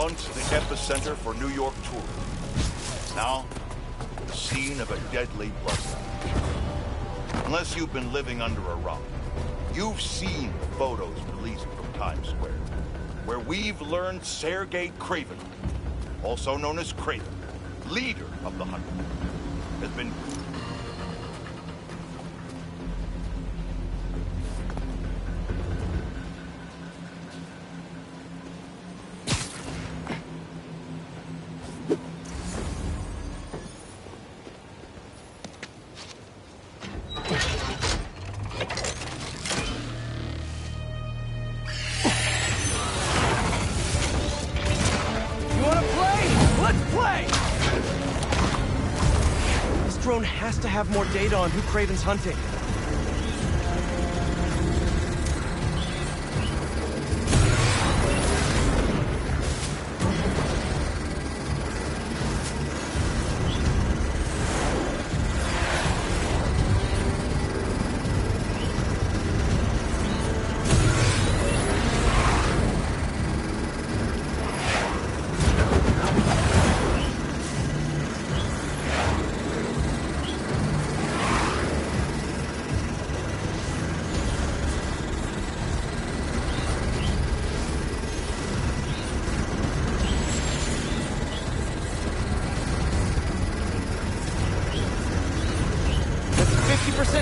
once the epicenter for New York tourism. Now, the scene of a deadly bloodbath. Unless you've been living under a rock, you've seen the photos released from Times Square, where we've learned Sergei Craven, also known as Craven, leader of the Hunt, has been... Has to have more data on who Craven's hunting.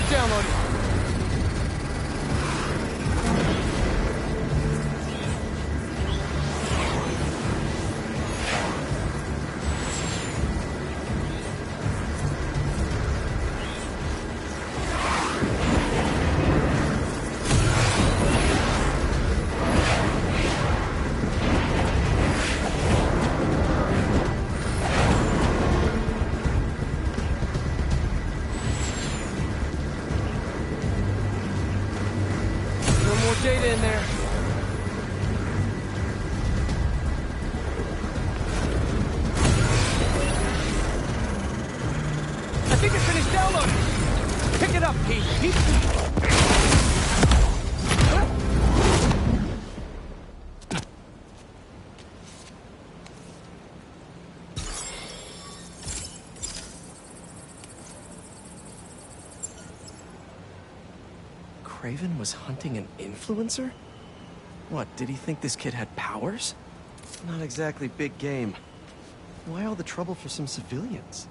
Downloaded. Data in there. I think it's finished downloading. Pick it up, Pete. Craven was hunting an influencer? What, did he think this kid had powers? Not exactly big game. Why all the trouble for some civilians?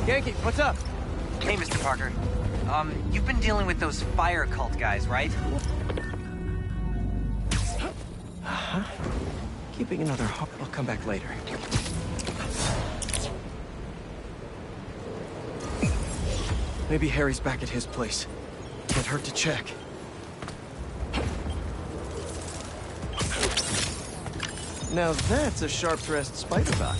Yankee, what's up? Hey, Mr. Parker. You've been dealing with those fire cult guys, right? Uh-huh. Keeping another heart. I'll come back later. Maybe Harry's back at his place. Can't hurt to check. Now that's a sharp-dressed spider bot.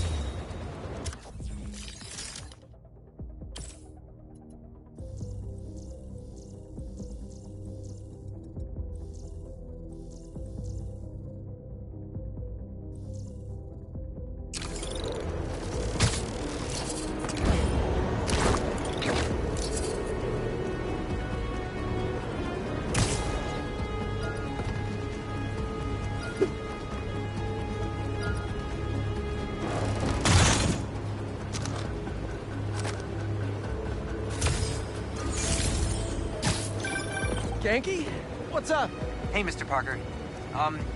Yankee? What's up? Hey, Mr. Parker.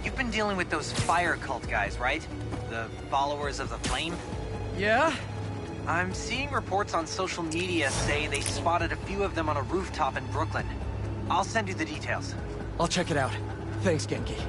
You've been dealing with those fire cult guys, right? The followers of the flame? Yeah? I'm seeing reports on social media say they spotted a few of them on a rooftop in Brooklyn. I'll send you the details. I'll check it out. Thanks, Genki.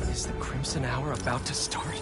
Is the Crimson Hour about to start?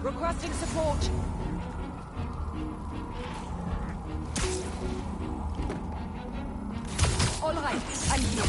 Requesting support. All right, I'm here.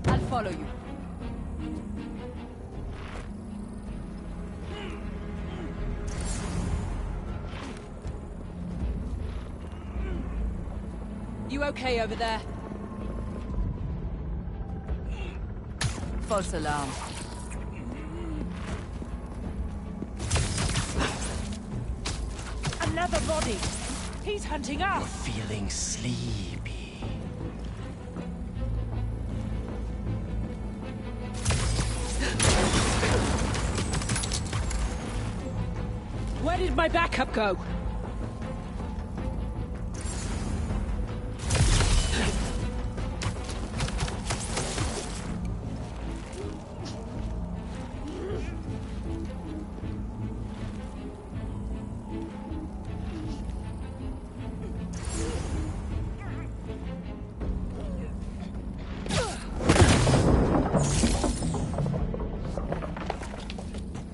I'll follow you. You okay over there? False alarm. Another body. He's hunting us. You're feeling sleepy. Where did my backup go?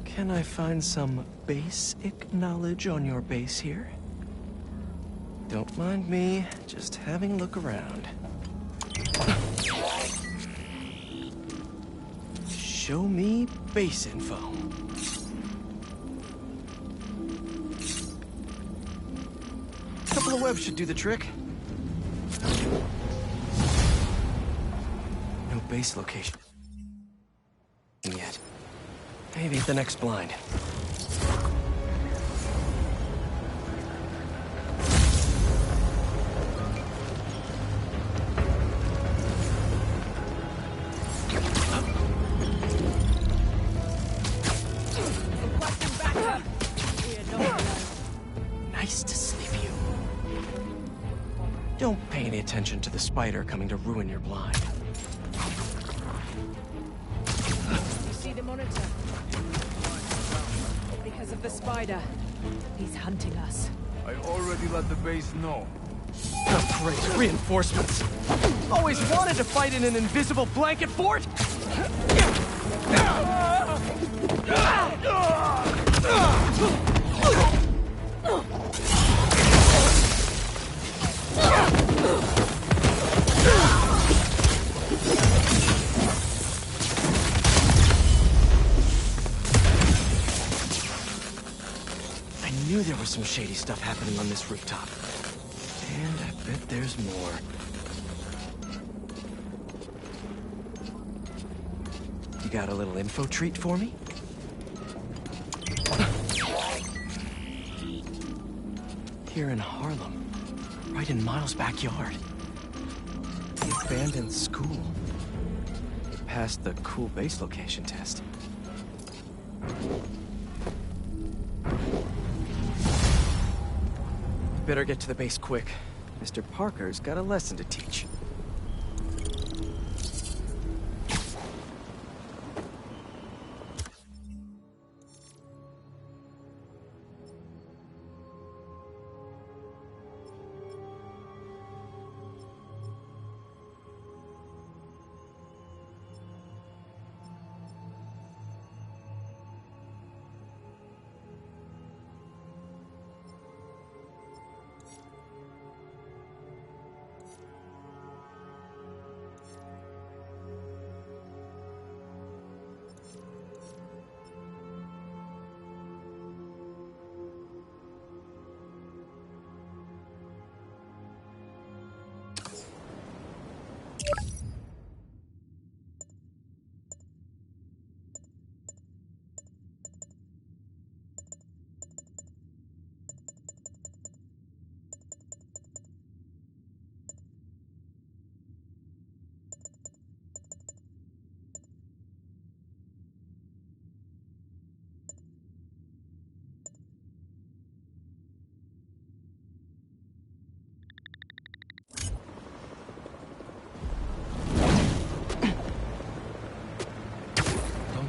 Can I find some basic knowledge on your base here? Don't mind me, just having a look around. Show me base info. Couple of webs should do the trick. base location yet. Maybe at the next blind. Nice to sleep, you. Don't pay any attention to the spider coming to ruin your blind. You see the monitor? Because of the spider. He's hunting us. I already let the base know. Oh, great. Reinforcements. Always wanted to fight in an invisible blanket fort? I knew there was some shady stuff happening on this rooftop. And I bet there's more. You got a little info treat for me? Here in Harlem, right in Miles' backyard. The abandoned school. It passed the cool base location test. Better get to the base quick. Mr. Parker's got a lesson to teach.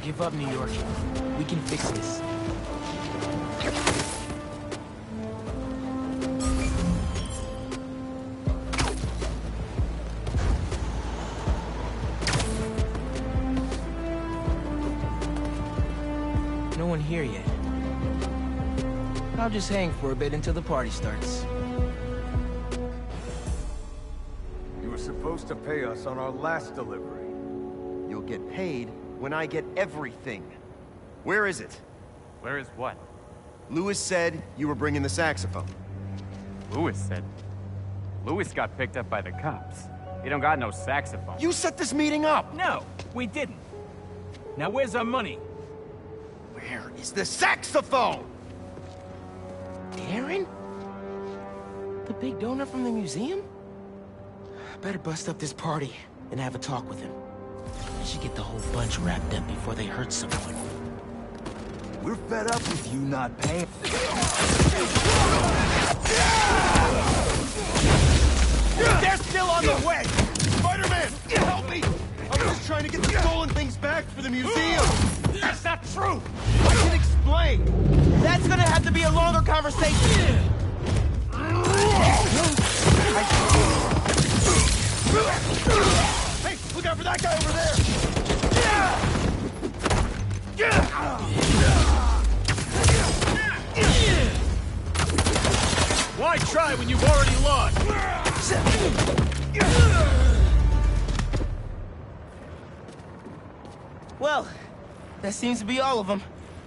Give up, New York. We can fix this. No one here yet. I'll just hang for a bit until the party starts. You were supposed to pay us on our last delivery. You'll get paid when I get everything. Where is it? Where is what? Lewis said you were bringing the saxophone. Lewis said. Lewis got picked up by the cops. He don't got no saxophone. You set this meeting up! No, we didn't. Now where's our money? Where is the saxophone? Aaron? The big donor from the museum? Better bust up this party and have a talk with him. I should get the whole bunch wrapped up before they hurt someone. We're fed up with you not paying. They're still on the way! Spider-Man, help me! I was just trying to get the stolen things back for the museum! That's not true! I can explain! That's gonna have to be a longer conversation. Hey, look out for that guy over there! Why try when you've already lost? Well, that seems to be all of them.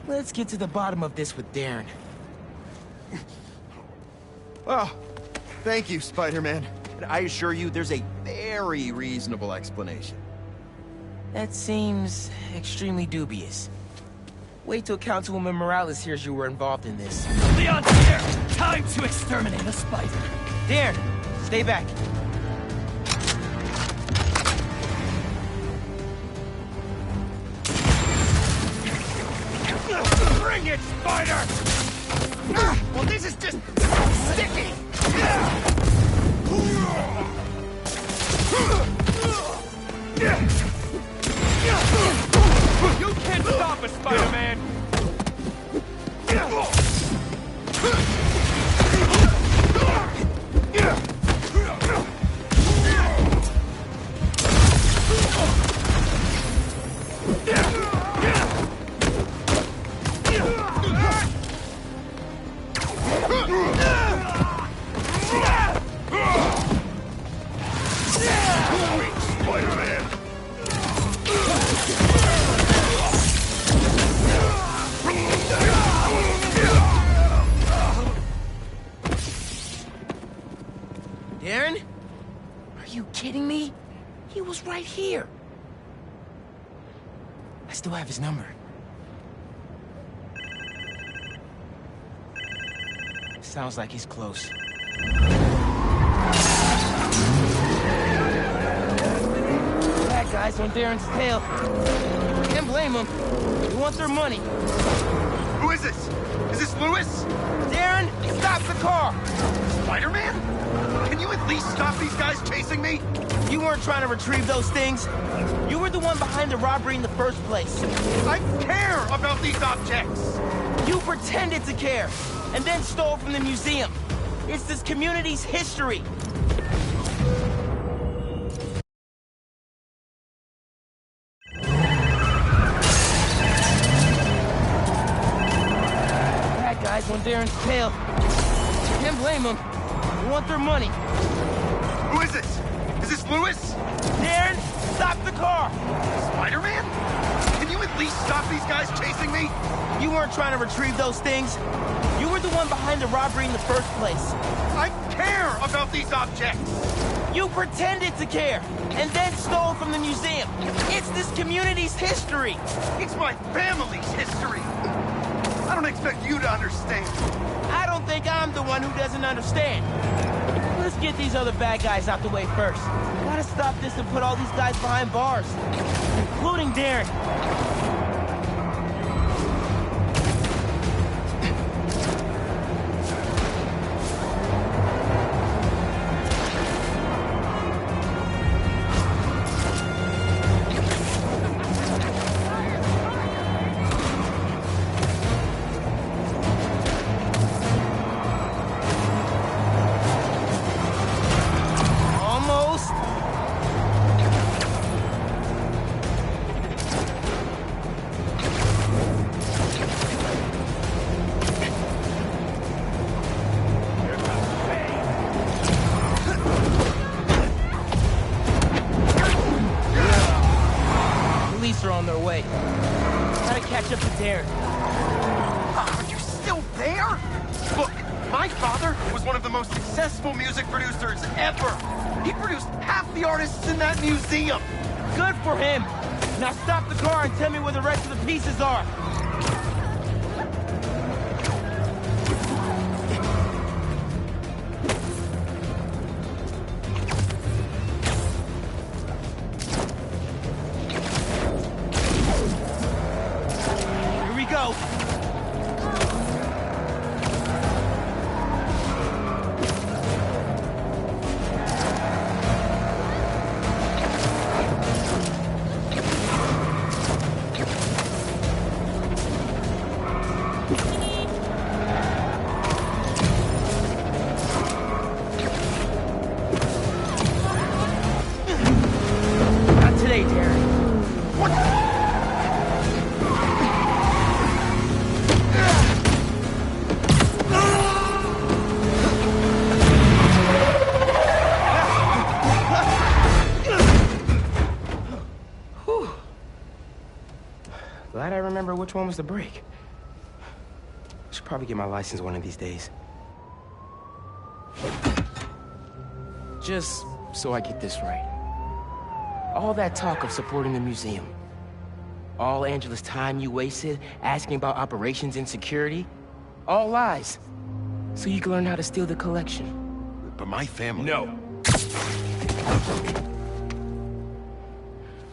Let's get to the bottom of this with Darren. Oh, thank you, Spider-Man. And I assure you, there's a very reasonable explanation. That seems extremely dubious. Wait till Councilwoman Morales hears you were involved in this. Leon's here! Time to exterminate a spider! Darren, stay back. Bring it, spider! Well, this is just sticky! You can't stop us, Spider-Man! Darren? Are you kidding me? He was right here. I still have his number. Sounds like he's close. Bad guys on Darren's tail. Can't blame them. They want their money. Who is this? Is this Lewis? Darren, stop the car! Spider-Man? Can you at least stop these guys chasing me? You weren't trying to retrieve those things. You were the one behind the robbery in the first place. I care about these objects! You pretended to care, and then stole from the museum. It's this community's history. Bad guys on Darren's tail. Can't blame them. They want their money. Who is this? Is this Lewis? Darren, stop the car! Spider-Man? Can you at least stop these guys chasing me? You weren't trying to retrieve those things. You were the one behind the robbery in the first place. I care about these objects! You pretended to care, and then stole from the museum. It's this community's history. It's my family's history! I don't expect you to understand. I don't think I'm the one who doesn't understand. Let's get these other bad guys out the way first. Gotta stop this and put all these guys behind bars, including Darren. Almost. Police are on their way. Gotta catch up to Darren. Are you still there? Look, my father was one of the most successful music producers ever. He produced half the artists in that museum. Good for him. Now stop the car and tell me where the rest of the pieces are. Here we go. Not today, Darren. Whew. Glad I remember which one was the brake. Should probably get my license one of these days. Just so I get this right. All that talk of supporting the museum, All Angela's time you wasted asking about operations and security? All lies. So you can learn how to steal the collection. But my family... No.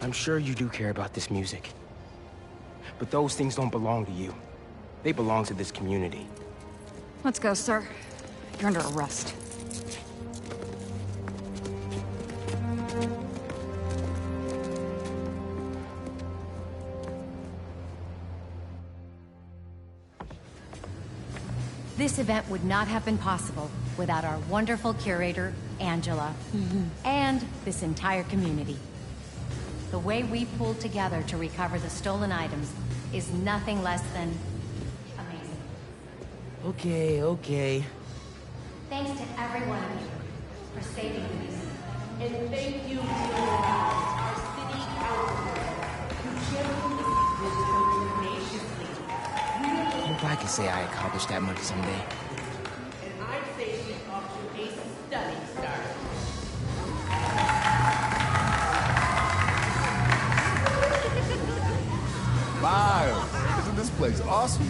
I'm sure you do care about this music. But those things don't belong to you. They belong to this community. Let's go, sir. You're under arrest. This event would not have been possible without our wonderful curator, Angela, and this entire community. The way we pulled together to recover the stolen items is nothing less than amazing. Okay. Thanks to every one of you for saving the museum. And thank you to our city council who championed this so tenaciously. I hope I can say I accomplished that much someday. And I'd say she's off to a stunning start. Miles, isn't this place awesome?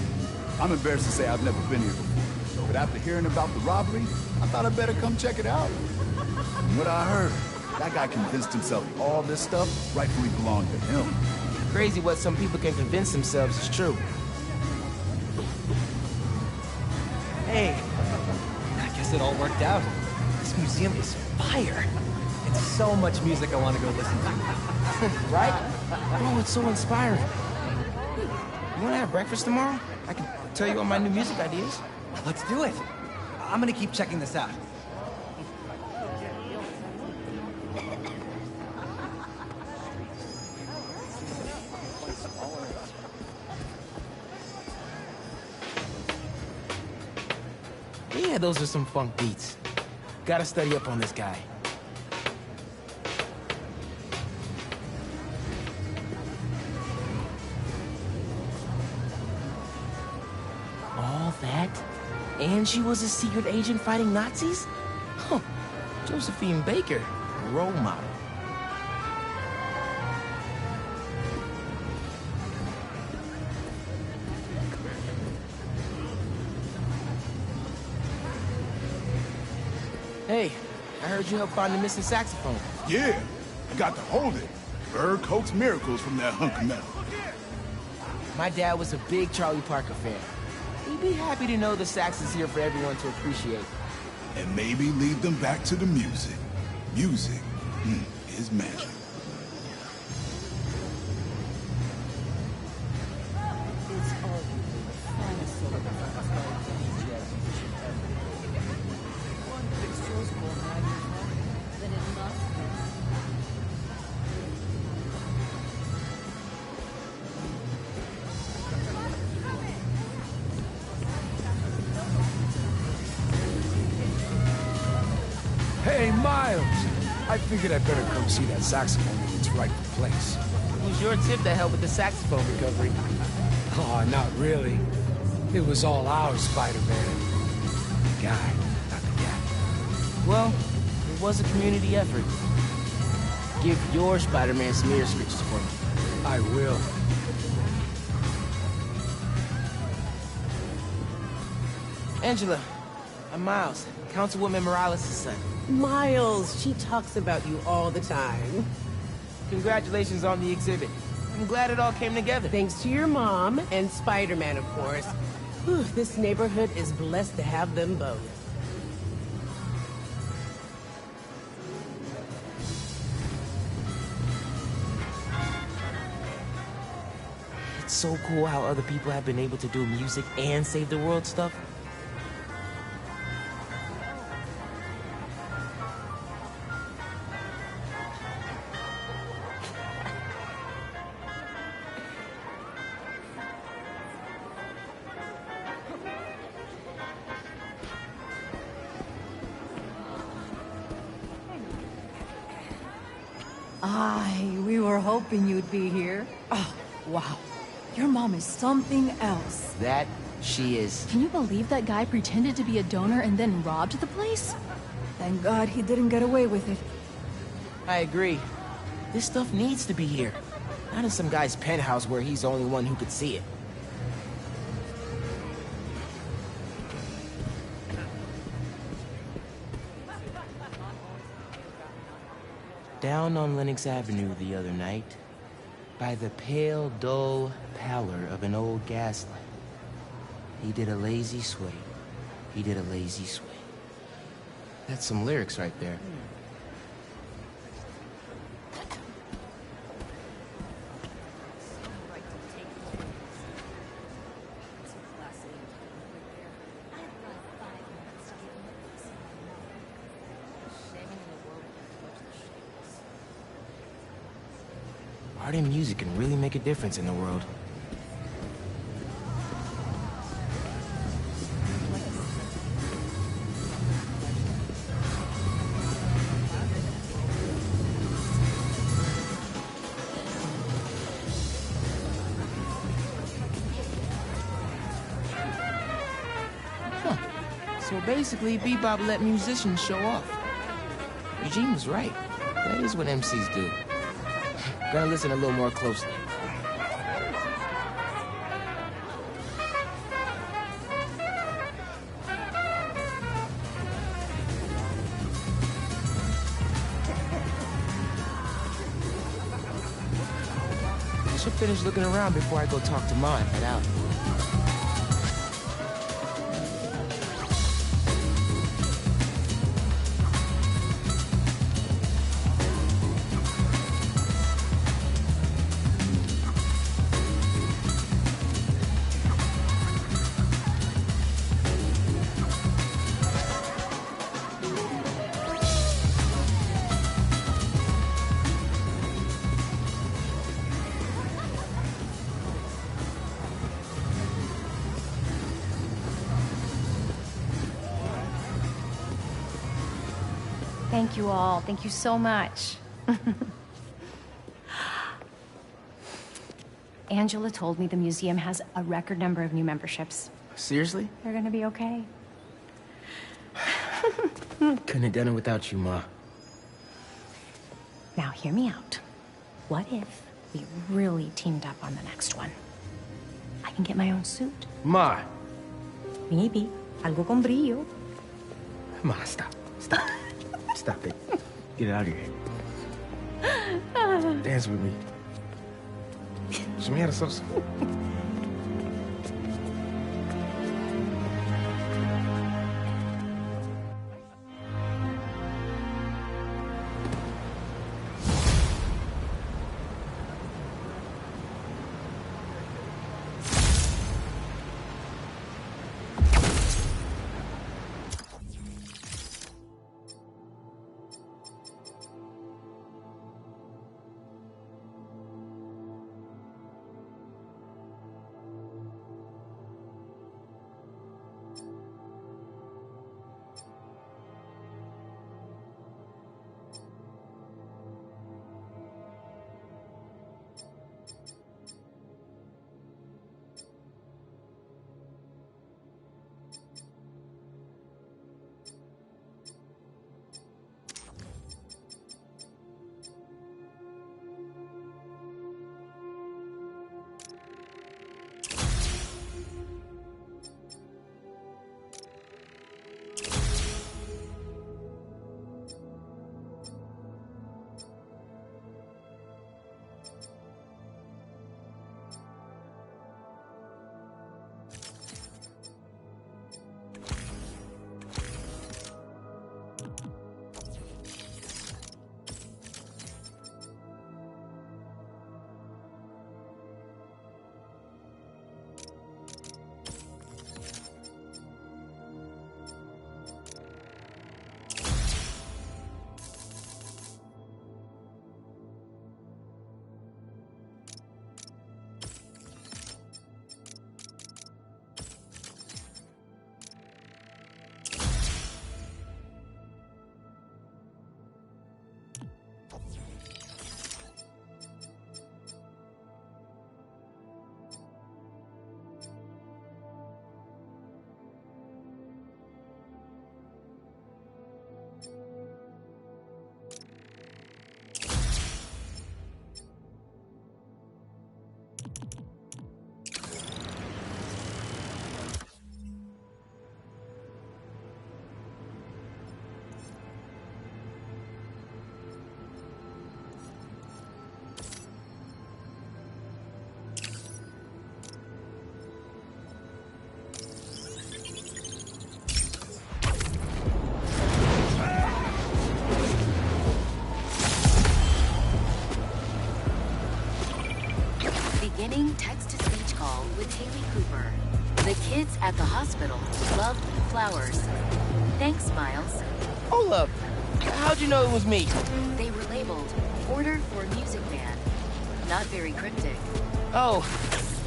I'm embarrassed to say I've never been here before, but after hearing about the robbery, I thought I'd better come check it out. From what I heard, that guy convinced himself all this stuff rightfully belonged to him. Crazy what some people can convince themselves is true. Hey, I guess it all worked out. This museum is fire. It's so much music I want to go listen to. Right? Oh, it's so inspiring. You want to have breakfast tomorrow? I can tell you all my new music ideas. Let's do it. I'm gonna keep checking this out. Yeah, those are some funk beats. Gotta study up on this guy. All that? And she was a secret agent fighting Nazis? Huh. Josephine Baker, role model. Hey, I heard you helped find the missing saxophone. Yeah, I got to hold it. Bird coaxed miracles from that hunk of metal. My dad was a big Charlie Parker fan. He'd be happy to know the sax is here for everyone to appreciate. And maybe lead them back to the music. Music is magic. Hey, Miles! I figured I'd better come see that saxophone in its rightful place. It was your tip that helped with the saxophone recovery. Oh, not really. It was all ours, Spider-Man. The guy, not the cat. Well, it was a community effort. Give your Spider-Man some ear switches for me. I will. Angela, I'm Miles, Councilwoman Morales' son. Miles, she talks about you all the time. Congratulations on the exhibit. I'm glad it all came together. Thanks to your mom and Spider-Man, of course. Whew, this neighborhood is blessed to have them both. It's so cool how other people have been able to do music and save the world stuff. We were hoping you'd be here. Oh, wow. Your mom is something else. That she is. Can you believe that guy pretended to be a donor and then robbed the place? Thank God he didn't get away with it. I agree. This stuff needs to be here. Not in some guy's penthouse where he's the only one who could see it. Down on Lenox Avenue the other night, by the pale, dull pallor of an old gaslight, he did a lazy sway. He did a lazy sway. That's some lyrics right there. Art and music can really make a difference in the world. So basically, Bebop let musicians show off. Eugene was right. That is what MCs do. Gotta listen a little more closely. I should finish looking around before I go talk to Ma and head out. Thank you all. Thank you so much. Angela told me the museum has a record number of new memberships. Seriously? They're gonna be okay. Couldn't have done it without you, Ma. Now, hear me out. What if we really teamed up on the next one? I can get my own suit. Ma! Maybe. Algo con brillo. Ma, stop. Stop. Stop it. Get out of here. Dance with me. Show me how to salsa. Love, flowers. Thanks, Miles. Hold up. How'd you know it was me? They were labeled Order for Music Man. Not very cryptic. Oh,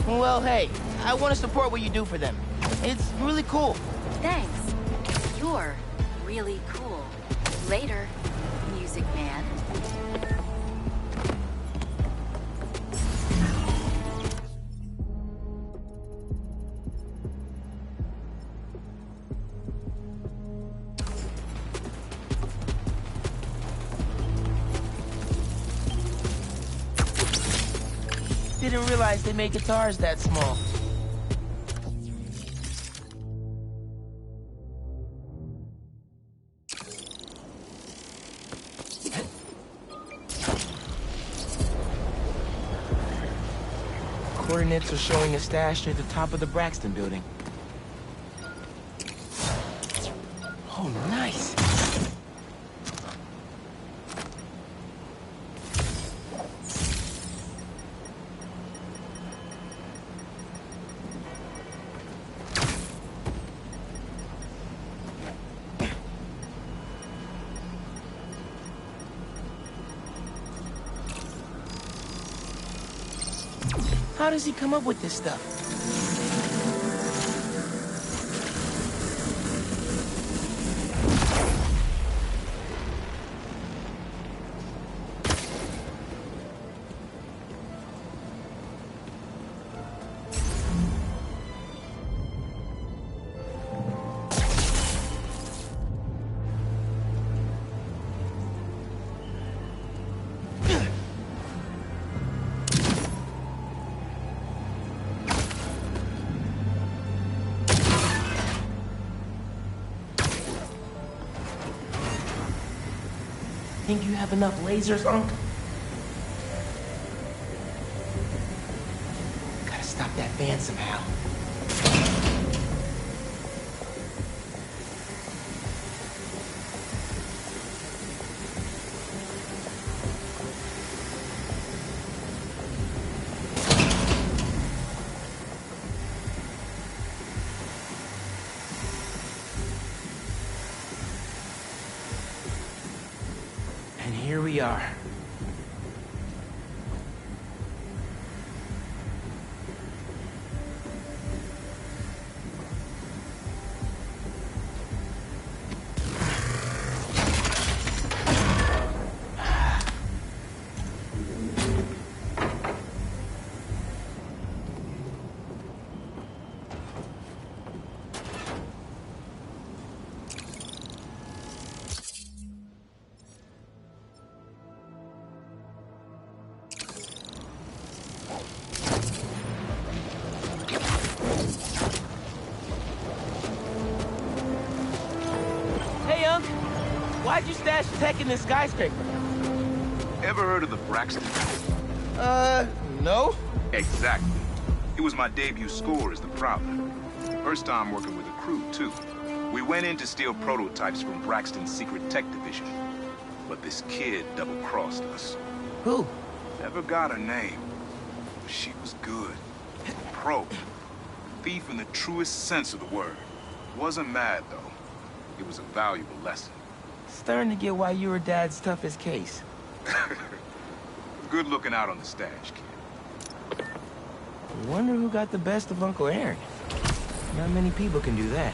well, hey, I want to support what you do for them. It's really cool. Thanks. You're really cool. Later, Music Man. Didn't realize they made guitars that small. Coordinates are showing a stash near the top of the Braxton building. Oh, nice. How does he come up with this stuff? Think you have enough lasers, Unc? Gotta stop that van somehow. And here we are. Why'd you stash tech in this skyscraper? Ever heard of the Braxton? No. Exactly. It was my debut score as the Prowler. First time working with a crew, too. We went in to steal prototypes from Braxton's secret tech division. But this kid double-crossed us. Who? Never got her name. But she was good. Pro. Thief in the truest sense of the word. Wasn't mad, though. It was a valuable lesson. Starting to get why you were Dad's toughest case. Good looking out on the stash, kid. Wonder who got the best of Uncle Aaron. Not many people can do that.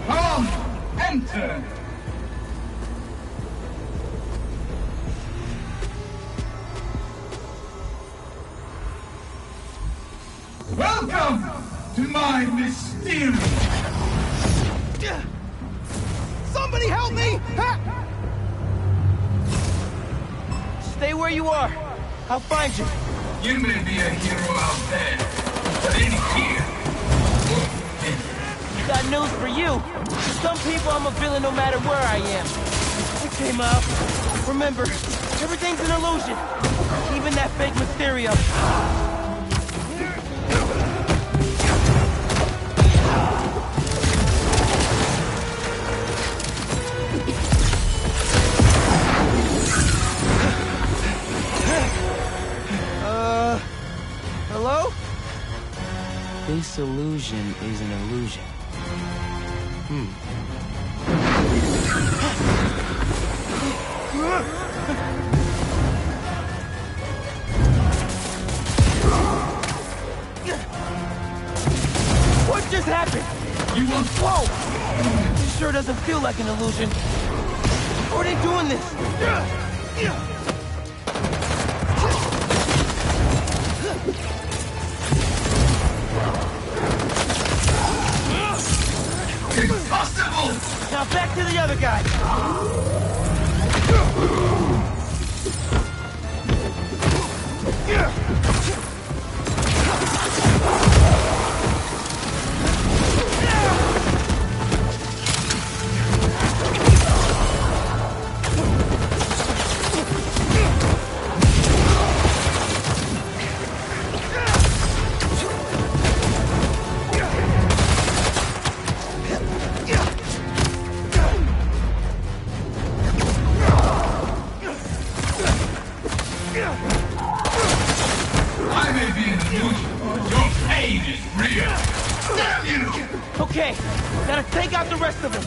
Come, enter! Welcome to my mysterious... Somebody help me! Stay where you are. I'll find you. You may be a hero out there, but in here... Got news for you. To some people, I'm a villain no matter where I am. Okay, Miles. Remember, everything's an illusion. Even that fake Mysterio. Hello? This illusion is an illusion. What just happened? You want... Whoa! This sure doesn't feel like an illusion. How are they doing this? Impossible! Now back to the other guy. I may be an illusion, but your pain is real. Damn you! Okay, gotta take out the rest of them.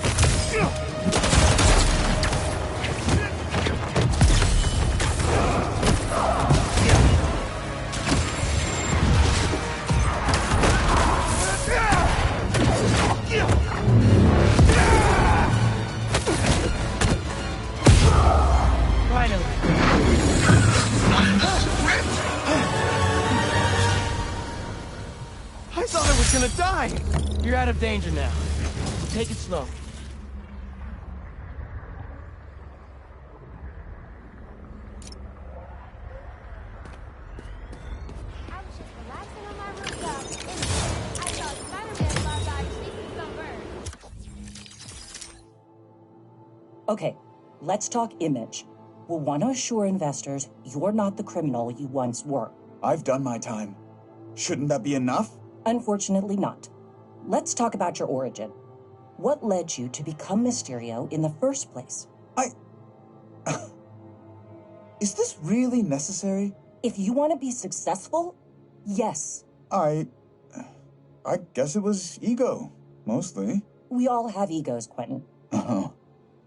Finally. I thought I was gonna die. You're out of danger now. Take it slow. Okay, let's talk image. We'll want to assure investors you're not the criminal you once were. I've done my time. Shouldn't that be enough? Unfortunately not. Let's talk about your origin. What led you to become Mysterio in the first place? Is this really necessary? If you want to be successful, yes. I guess it was ego, mostly. We all have egos, Quentin. Oh,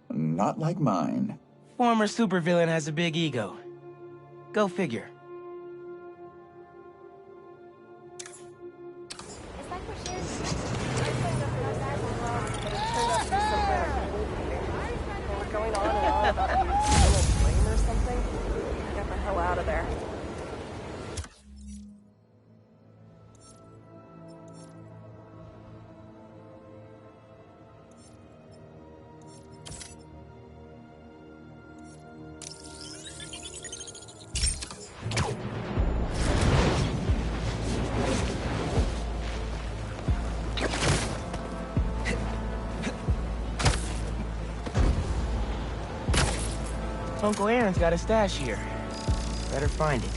not like mine. Former supervillain has a big ego. Go figure. Uncle Aaron's got a stash here. Better find it.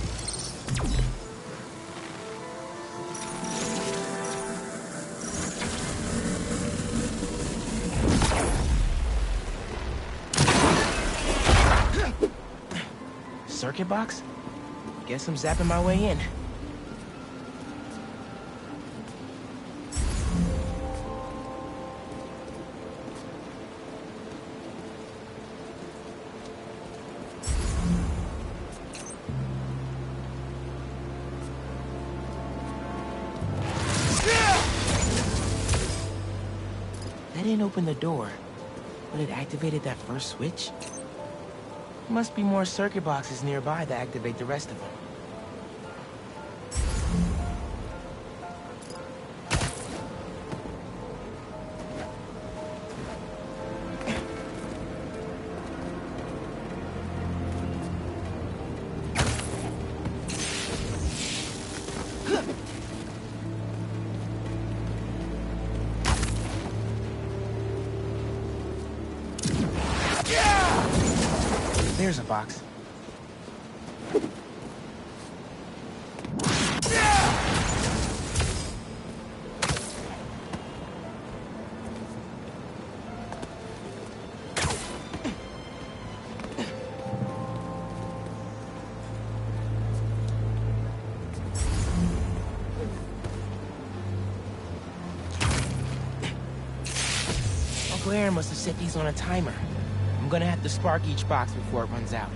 Circuit box? Guess I'm zapping my way in. That didn't open the door, but it activated that first switch. Must be more circuit boxes nearby to activate the rest of them. There's a box. Uncle Aaron must have set these on a timer. I'm gonna have to spark each box before it runs out.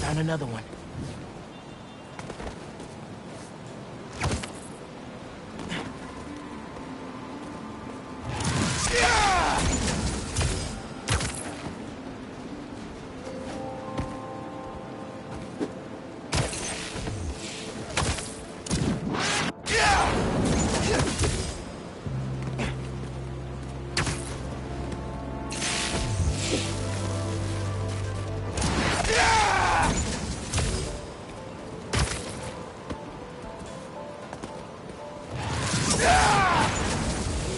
Found another one.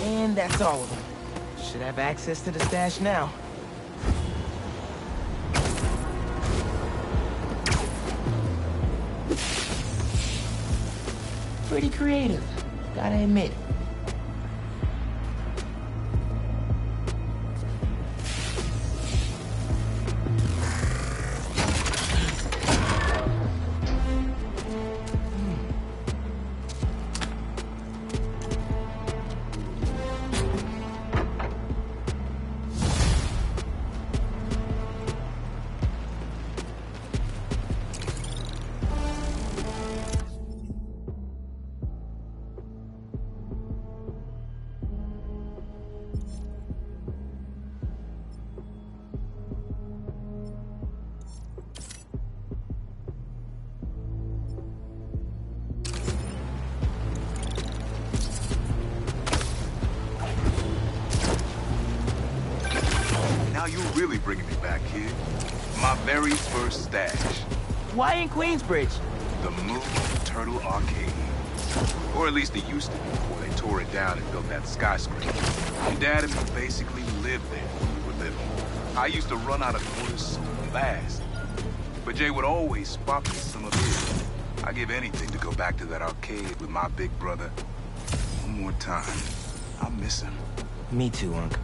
And that's all of them. Should have access to the stash now. Pretty creative, gotta admit. Now you're really bringing me back, kid. My very first stash. Why in Queensbridge? The Moon Turtle Arcade. Or at least it used to be before they tore it down and built that skyscraper. Your dad and me basically lived there when we were little. I used to run out of quarters so fast. But Jay would always spot me some of his. I'd give anything to go back to that arcade with my big brother. One more time. I miss him. Me too, Unc.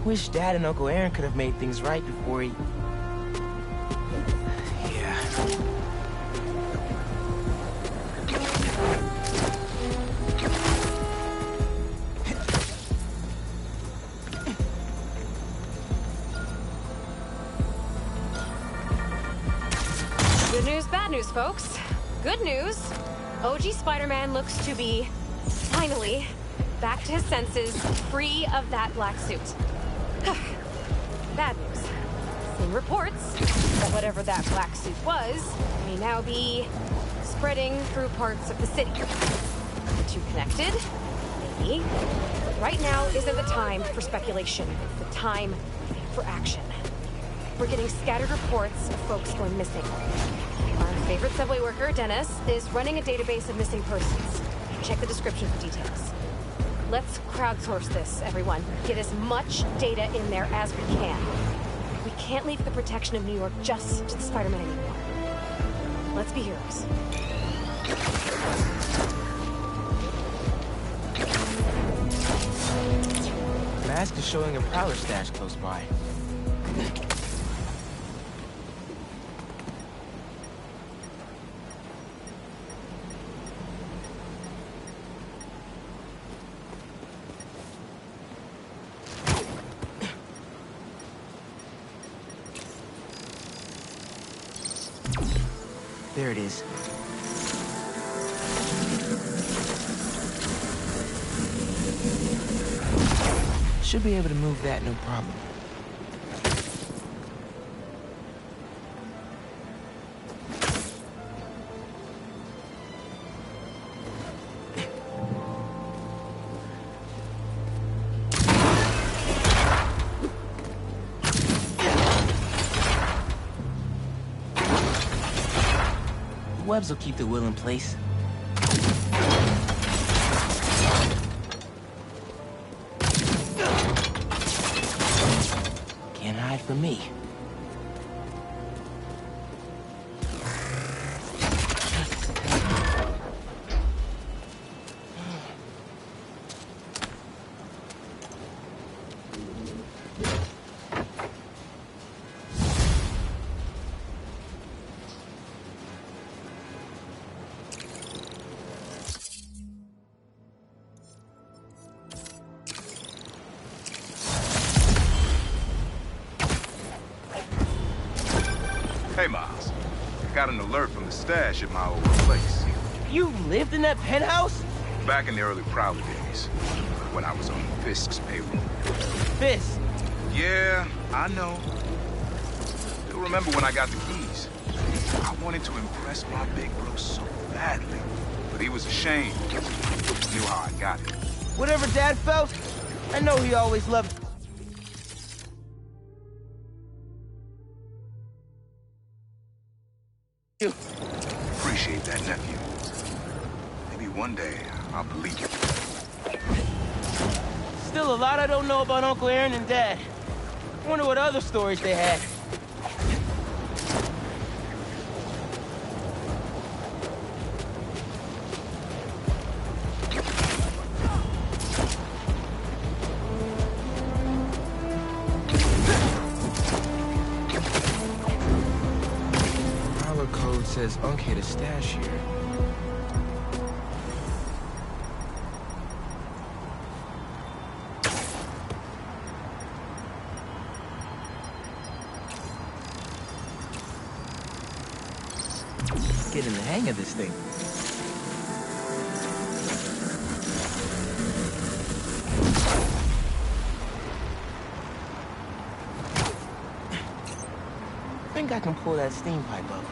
Wish Dad and Uncle Aaron could have made things right before he... Yeah. Good news, bad news, folks. Good news. OG Spider-Man looks to be, finally, back to his senses, free of that black suit. Bad news. Some reports that whatever that black suit was may now be spreading through parts of the city. The two connected? Maybe. But right now isn't the time for speculation. It's the time for action. We're getting scattered reports of folks going missing. Our favorite subway worker, Dennis, is running a database of missing persons. Check the description for details. Let's crowdsource this, everyone. Get as much data in there as we can. We can't leave the protection of New York just to the Spider-Man anymore. Let's be heroes. Mask is showing a prowler stash close by. There it is. Should be able to move that no problem. The webs will keep the will in place. Can't hide from me. Hey, Miles. Got an alert from the stash at my old place. You lived in that penthouse? Back in the early Prowler days, when I was on Fisk's payroll. Fisk? Yeah, I know. Still remember when I got the keys. I wanted to impress my big bro so badly, but he was ashamed. He knew how I got it. Whatever Dad felt, I know he always loved... you. Appreciate that, nephew. Maybe one day I'll believe you. Still a lot I don't know about Uncle Aaron and Dad. I wonder what other stories they had. Prowler code says Unc hid a stash here. Getting the hang of this thing. I think I can pull that steam pipe up.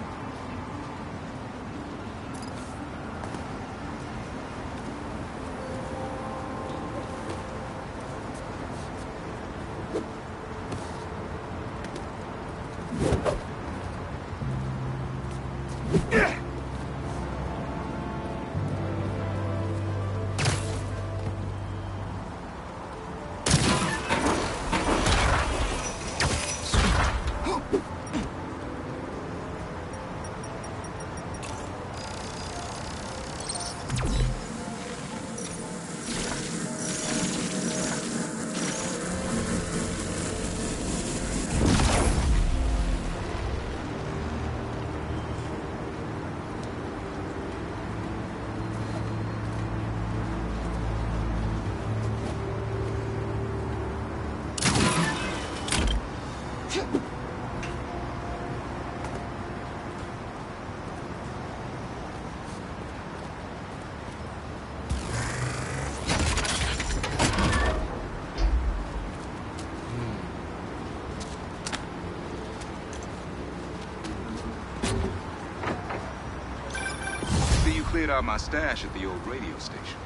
Cleared out my stash at the old radio station.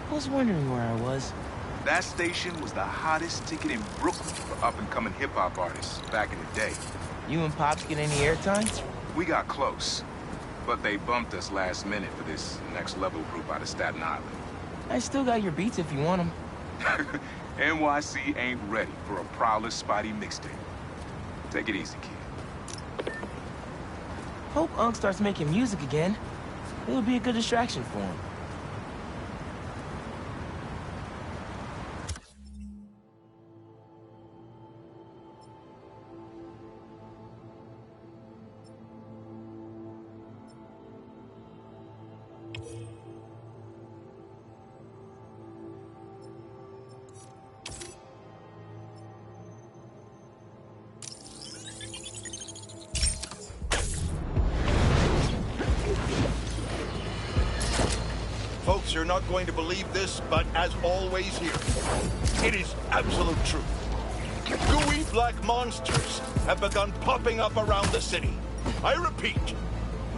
I was wondering where I was. That station was the hottest ticket in Brooklyn for up-and-coming hip-hop artists back in the day. You and Pops get any airtime? We got close, but they bumped us last minute for this next-level group out of Staten Island. I still got your beats if you want them. NYC ain't ready for a Prowler Spidey mixtape. Take it easy, kid. Hope Unc starts making music again. It would be a good distraction for him. Folks, you're not going to believe this, but as always here, it is absolute truth. Gooey black monsters have begun popping up around the city. I repeat,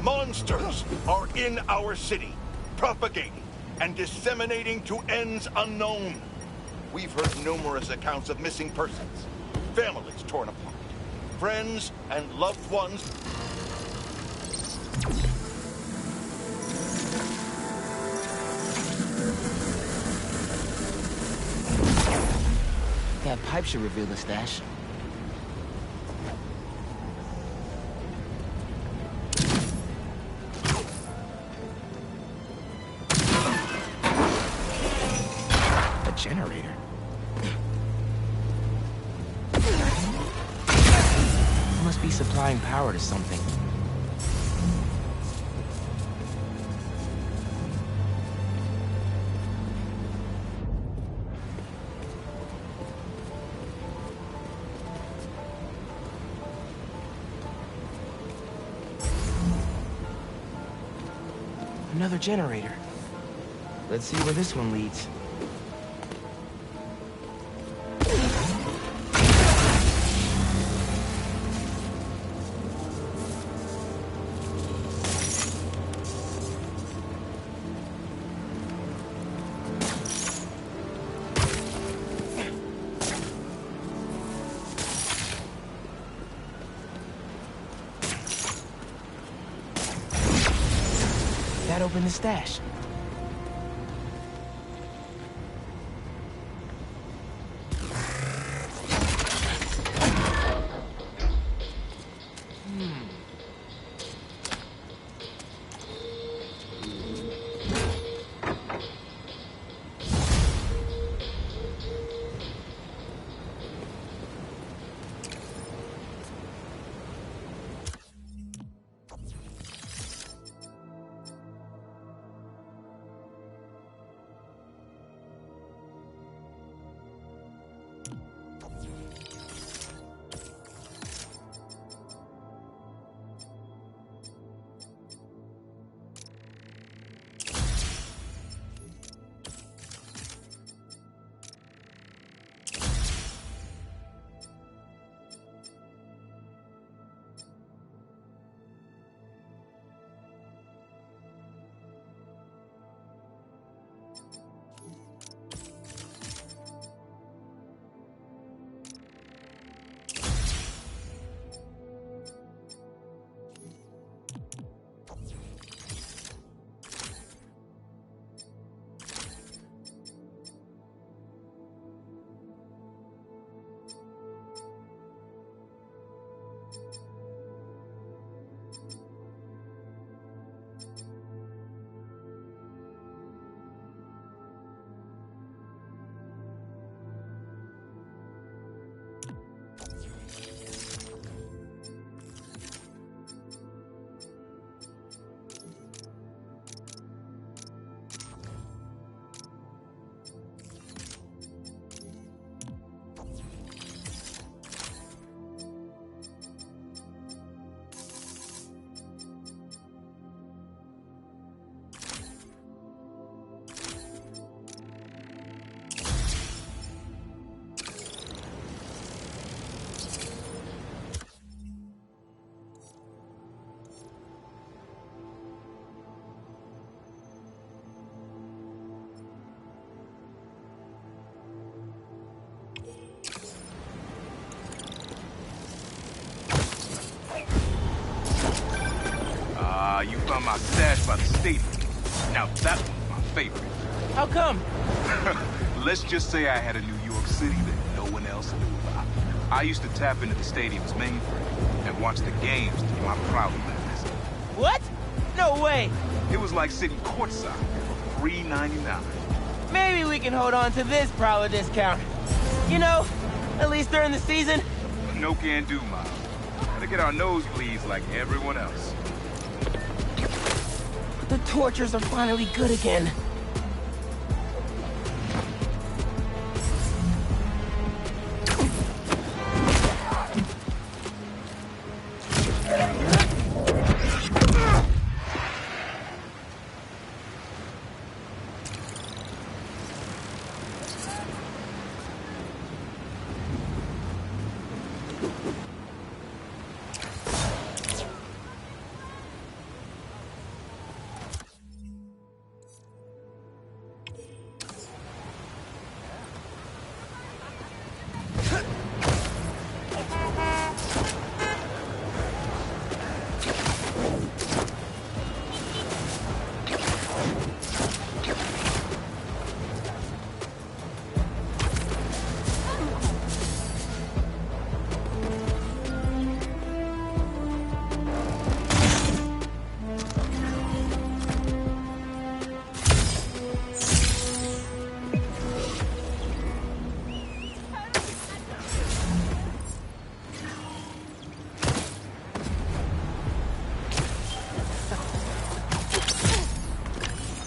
monsters are in our city, propagating and disseminating to ends unknown. We've heard numerous accounts of missing persons, families torn apart, friends and loved ones That pipe should reveal the stash. A generator. Must be supplying power to something. Another generator. Let's see where this one leads. That opened the stash. You found my stash by the stadium. Now that one's my favorite. How come? Let's just say I had a New York City that no one else knew about. I used to tap into the stadium's mainframe and watch the games through my prowler lens. What? No way! It was like sitting courtside for $3.99. Maybe we can hold on to this prowler discount. You know, at least during the season. No can do, Miles. Gotta get our nosebleeds like everyone else. The tortures are finally good again.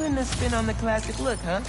Feeling the spin on the classic look, huh?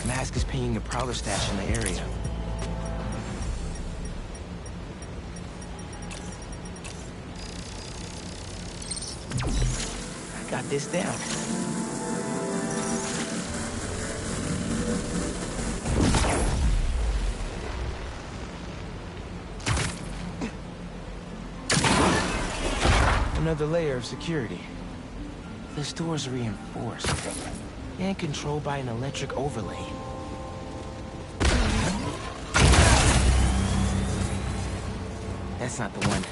Mask is pinging a prowler stash in the area. I got this down. Another layer of security. This door's reinforced and controlled by an electric overlay. That's not the one.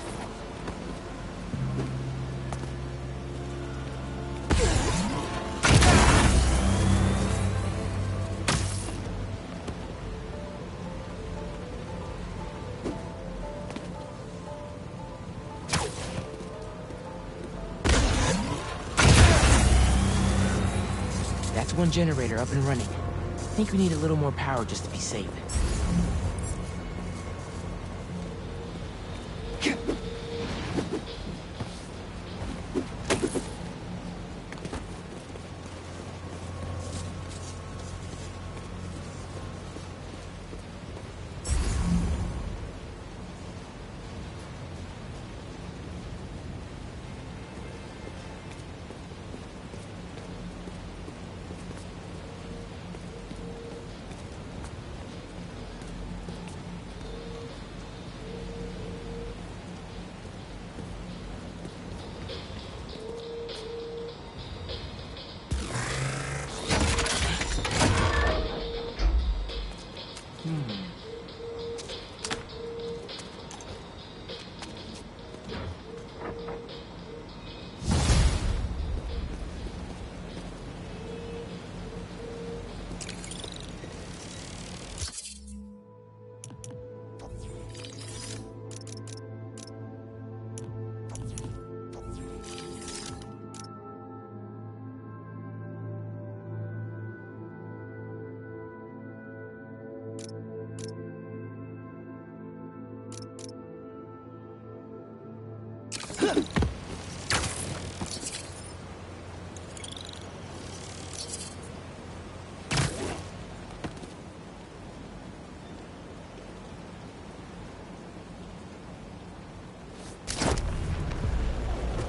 That's one generator up and running. I think we need a little more power just to be safe.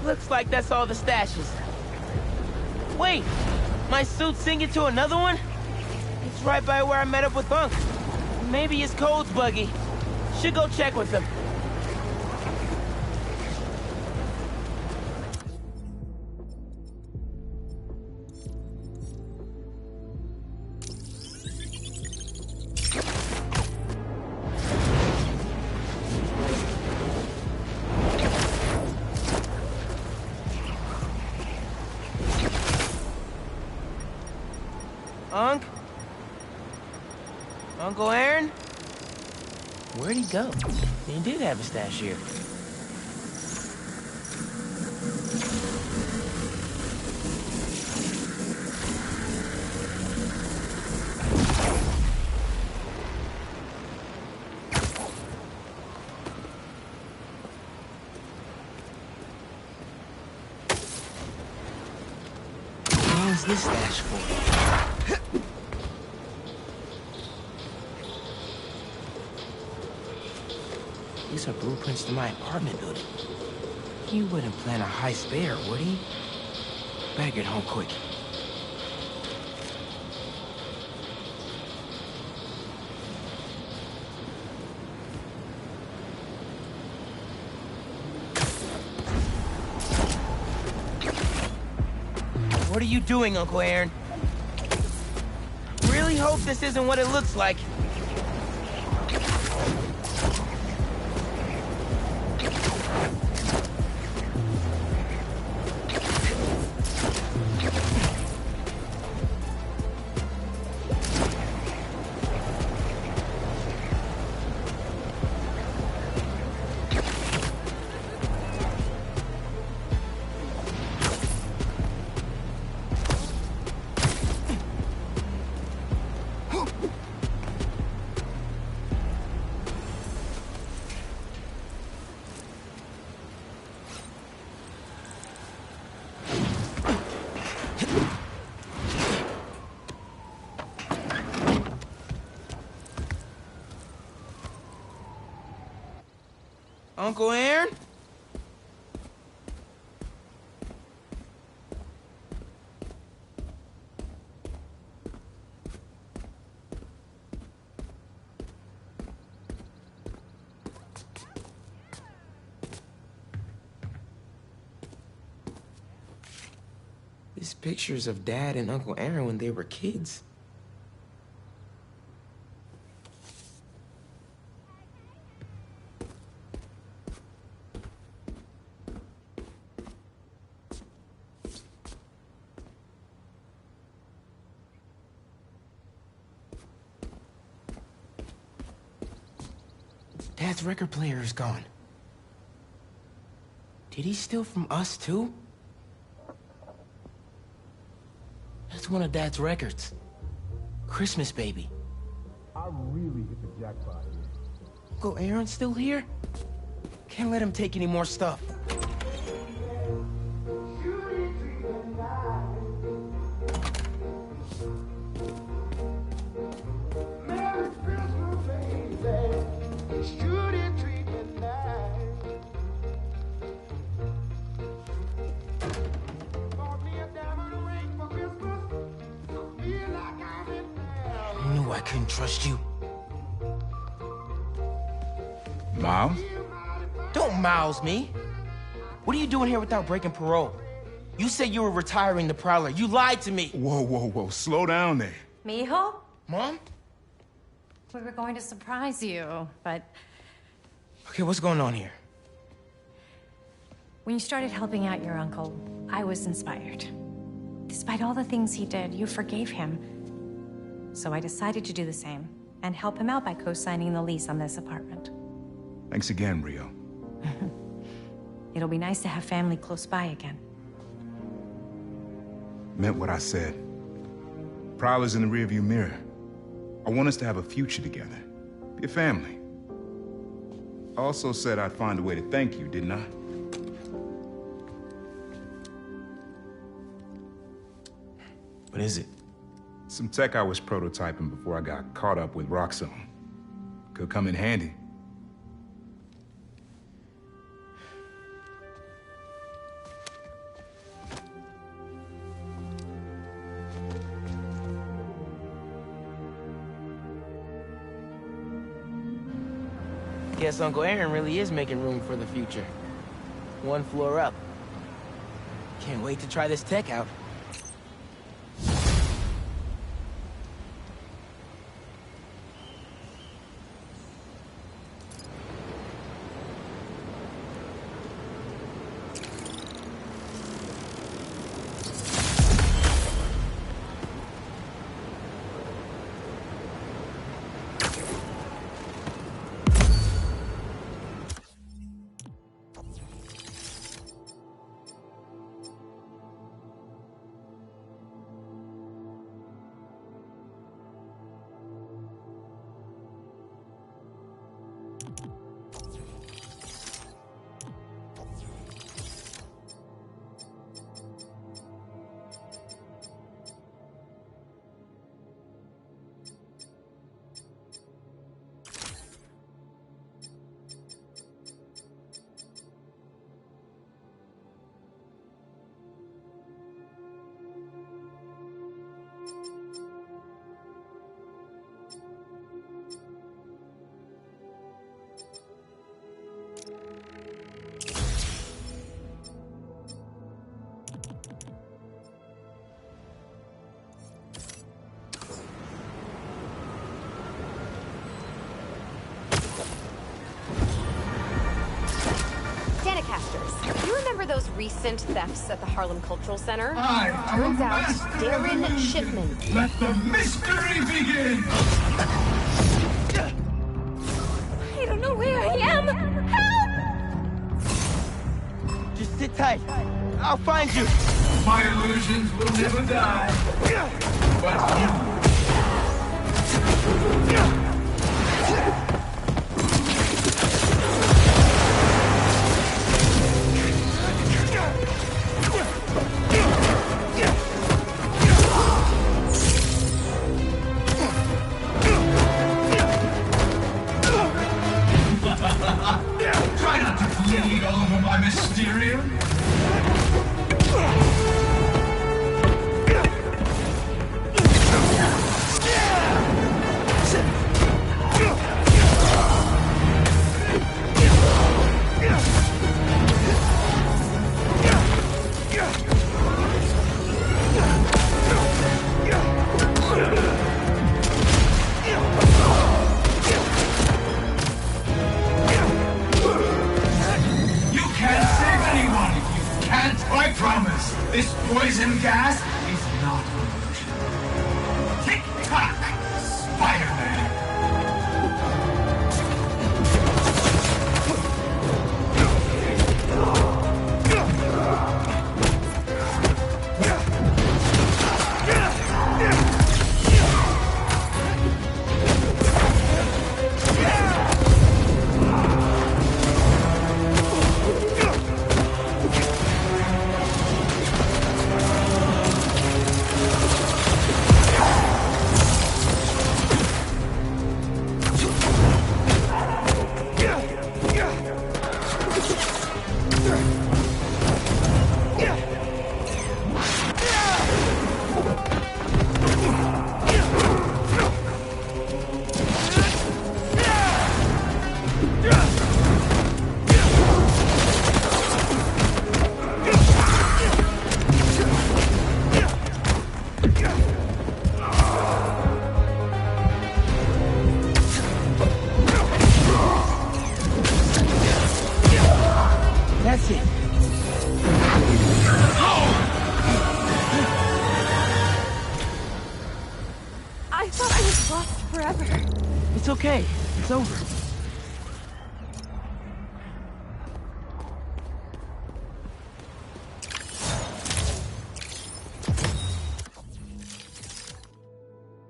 Looks like that's all the stashes. Wait! My suit's sinking to another one? It's right by where I met up with Unc. Maybe his code's buggy. Should go check with him. Uncle Aaron? Where'd he go? He did have a stash here. is this stash for? These are blueprints to my apartment building. He wouldn't plan a heist there, would he? Better get home quick. What are you doing, Uncle Aaron? Really hope this isn't what it looks like. Uncle Aaron? These pictures of Dad and Uncle Aaron when they were kids. Dad's record player is gone. Did he steal from us, too? That's one of Dad's records. Christmas Baby. I really hit the jackpot here. Uncle Aaron's still here? Can't let him take any more stuff. I couldn't trust you. Miles? Don't Miles me. What are you doing here without breaking parole? You said you were retiring the Prowler. You lied to me. Whoa. Slow down there. Mijo? Mom? We were going to surprise you, but... Okay, what's going on here? When you started helping out your uncle, I was inspired. Despite all the things he did, you forgave him. So I decided to do the same and help him out by co-signing the lease on this apartment. Thanks again, Rio. It'll be nice to have family close by again. Meant what I said. Prowler's in the rearview mirror. I want us to have a future together. Be a family. I also said I'd find a way to thank you, didn't I? What is it? Some tech I was prototyping before I got caught up with Roxxone. Could come in handy. Guess Uncle Aaron really is making room for the future. One floor up. Can't wait to try this tech out. podcasters. You remember those recent thefts at the Harlem Cultural Center? I am Turns out Master Darren Illusion. Shipman. Let the mystery begin! I don't know where I am. Help! Just sit tight. I'll find you. My illusions will never die. But you. Try not to bleed all over my Mysterium. I promise, this poison gas is not illusion. Tick-tock, Spider-Man! That's it. I thought I was lost forever. It's okay. It's over.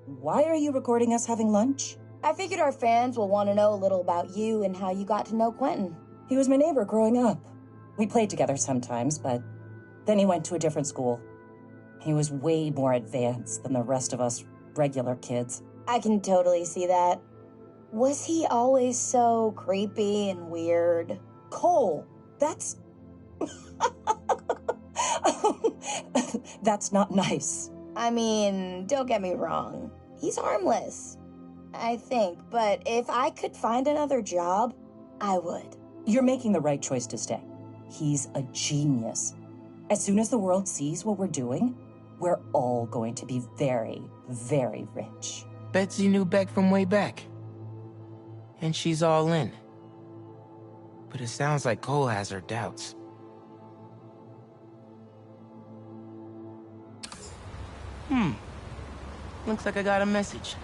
Why are you recording us having lunch? I figured our fans will want to know a little about you and how you got to know Quentin. He was my neighbor growing up. We played together sometimes, but then he went to a different school. He was way more advanced than the rest of us regular kids. I can totally see that. Was he always so creepy and weird? Cole, that's... That's not nice. I mean, don't get me wrong. He's harmless, I think. But if I could find another job, I would. You're making the right choice to stay. He's a genius. As soon as the world sees what we're doing, we're all going to be very, very rich. Betsy knew Beck from way back. And she's all in. But it sounds like Cole has her doubts. Looks like I got a message.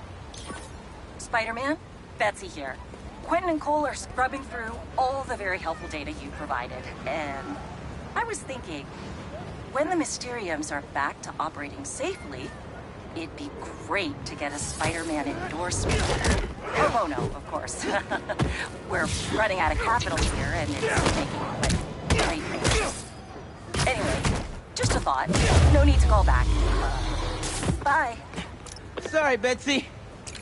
Spider-Man, Betsy here. Quentin and Cole are scrubbing through all the very helpful data you provided, and I was thinking, when the Mysteriums are back to operating safely, it'd be great to get a Spider-Man endorsement. Pro bono, of course. We're running out of capital here, and it's making great things. Anyway, just a thought. No need to call back. Bye. Sorry, Betsy.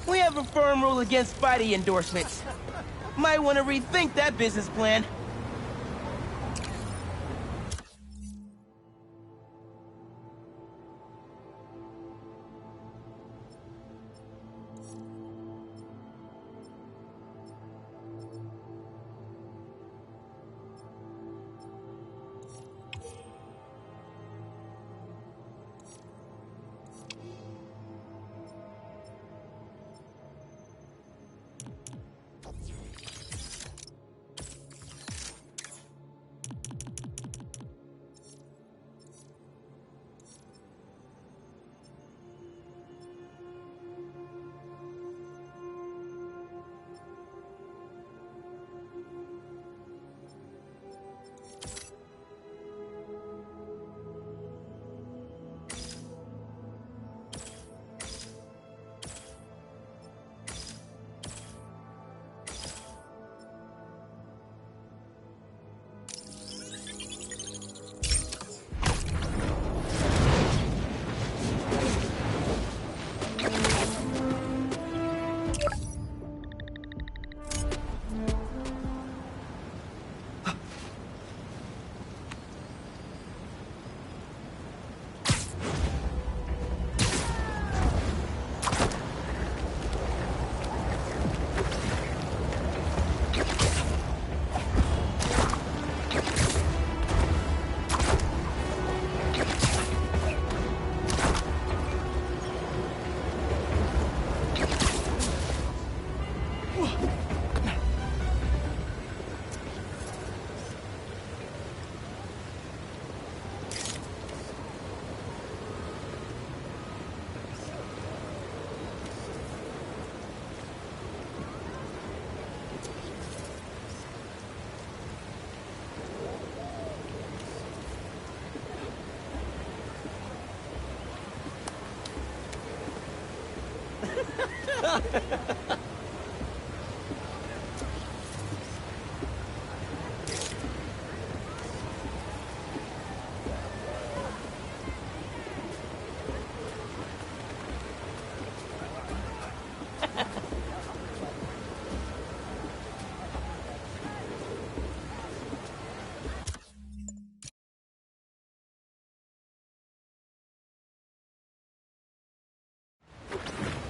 We have a firm rule against Spidey endorsements. Might want to rethink that business plan.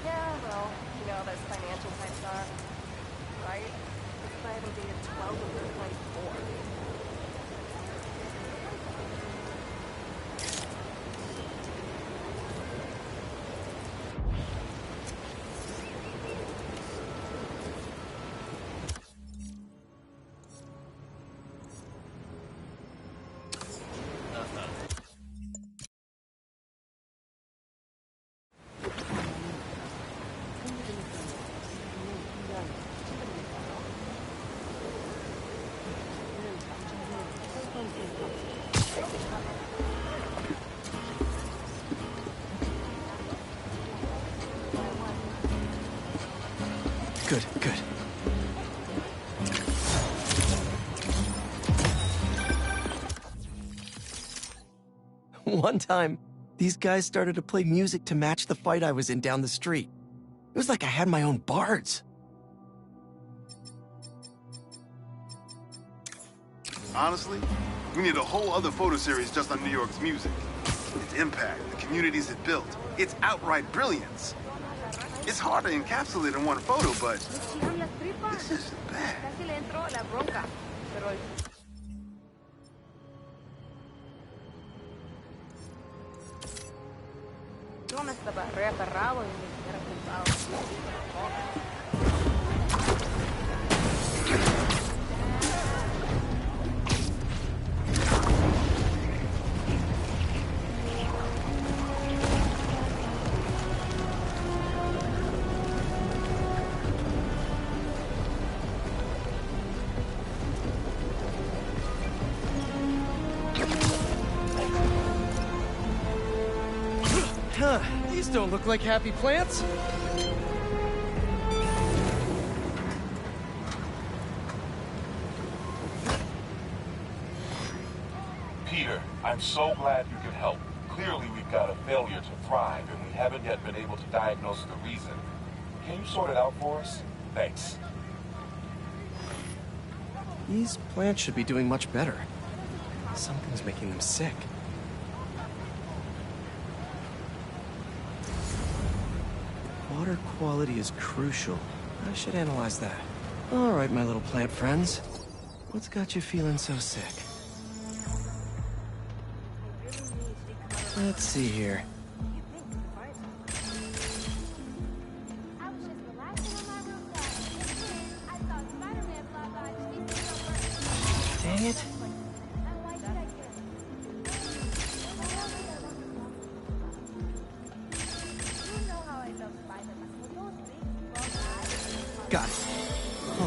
Yeah, well, you know how those financial types are, right? It's I haven't dated 12 of them, like 4. Good, good. One time, these guys started to play music to match the fight I was in down the street. It was like I had my own bards. Honestly, we need a whole other photo series just on New York's music. Its impact, the communities it built, its outright brilliance. It's hard to encapsulate in one photo, but this isn't bad. Yo me estaba re aferrado y ni siquiera pensado. Huh, these don't look like happy plants. Peter, I'm so glad you can help. Clearly we've got a failure to thrive, and we haven't yet been able to diagnose the reason. Can you sort it out for us? Thanks. These plants should be doing much better. Something's making them sick. Water quality is crucial. I should analyze that. All right, my little plant friends. What's got you feeling so sick? Let's see here. Dang it. Got it. Huh.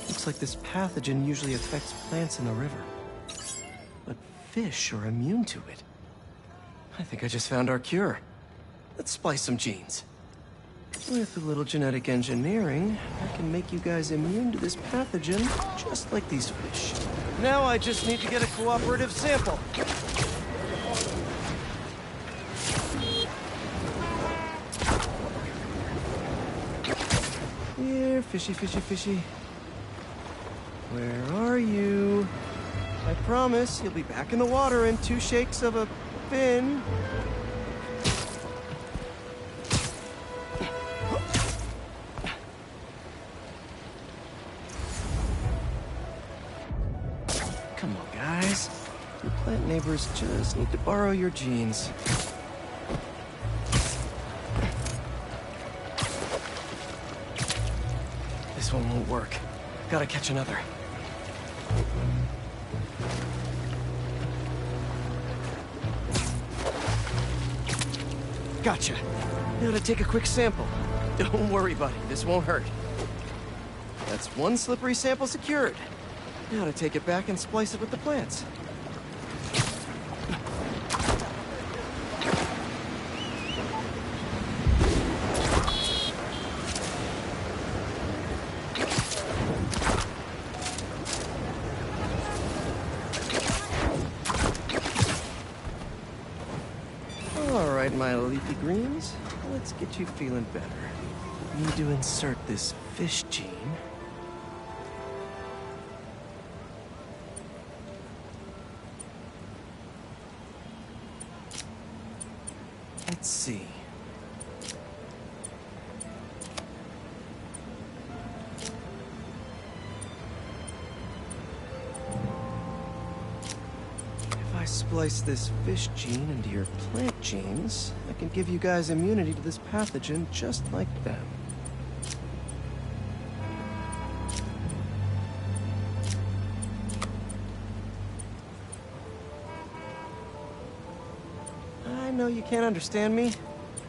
Looks like this pathogen usually affects plants in the river. But fish are immune to it. I think I just found our cure. Let's splice some genes. With a little genetic engineering, I can make you guys immune to this pathogen, just like these fish. Now I just need to get a cooperative sample. Here, fishy, fishy, fishy. Where are you? I promise you'll be back in the water in 2 shakes of a fin. Come on, guys. Your plant neighbors just need to borrow your genes. This one won't work. Gotta catch another. Gotcha. Now to take a quick sample. Don't worry, buddy. This won't hurt. That's 1 slippery sample secured. Now to take it back and splice it with the plants. my leafy greens. Let's get you feeling better. Need to insert this fish gene. Let's see. If I splice this fish gene into your plant genes, I can give you guys immunity to this pathogen just like them. I know you can't understand me.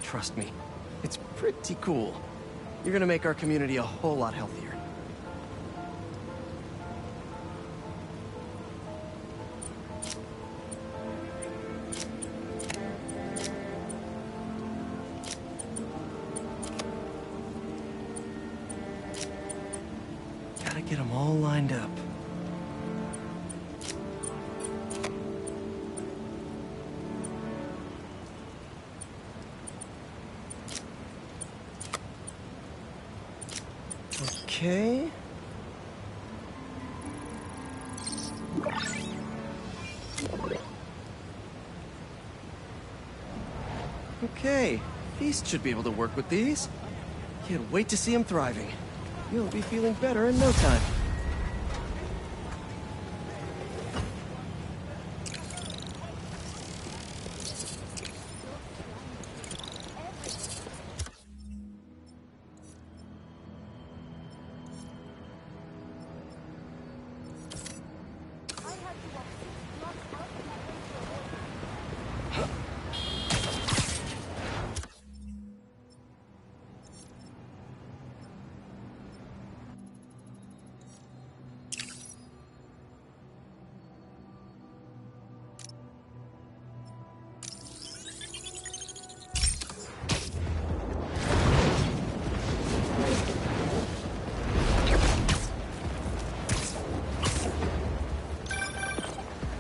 Trust me, it's pretty cool. You're gonna make our community a whole lot healthier. Gotta get them all lined up. Okay. Okay, Feast should be able to work with these. Can't wait to see him thriving. You'll be feeling better in no time.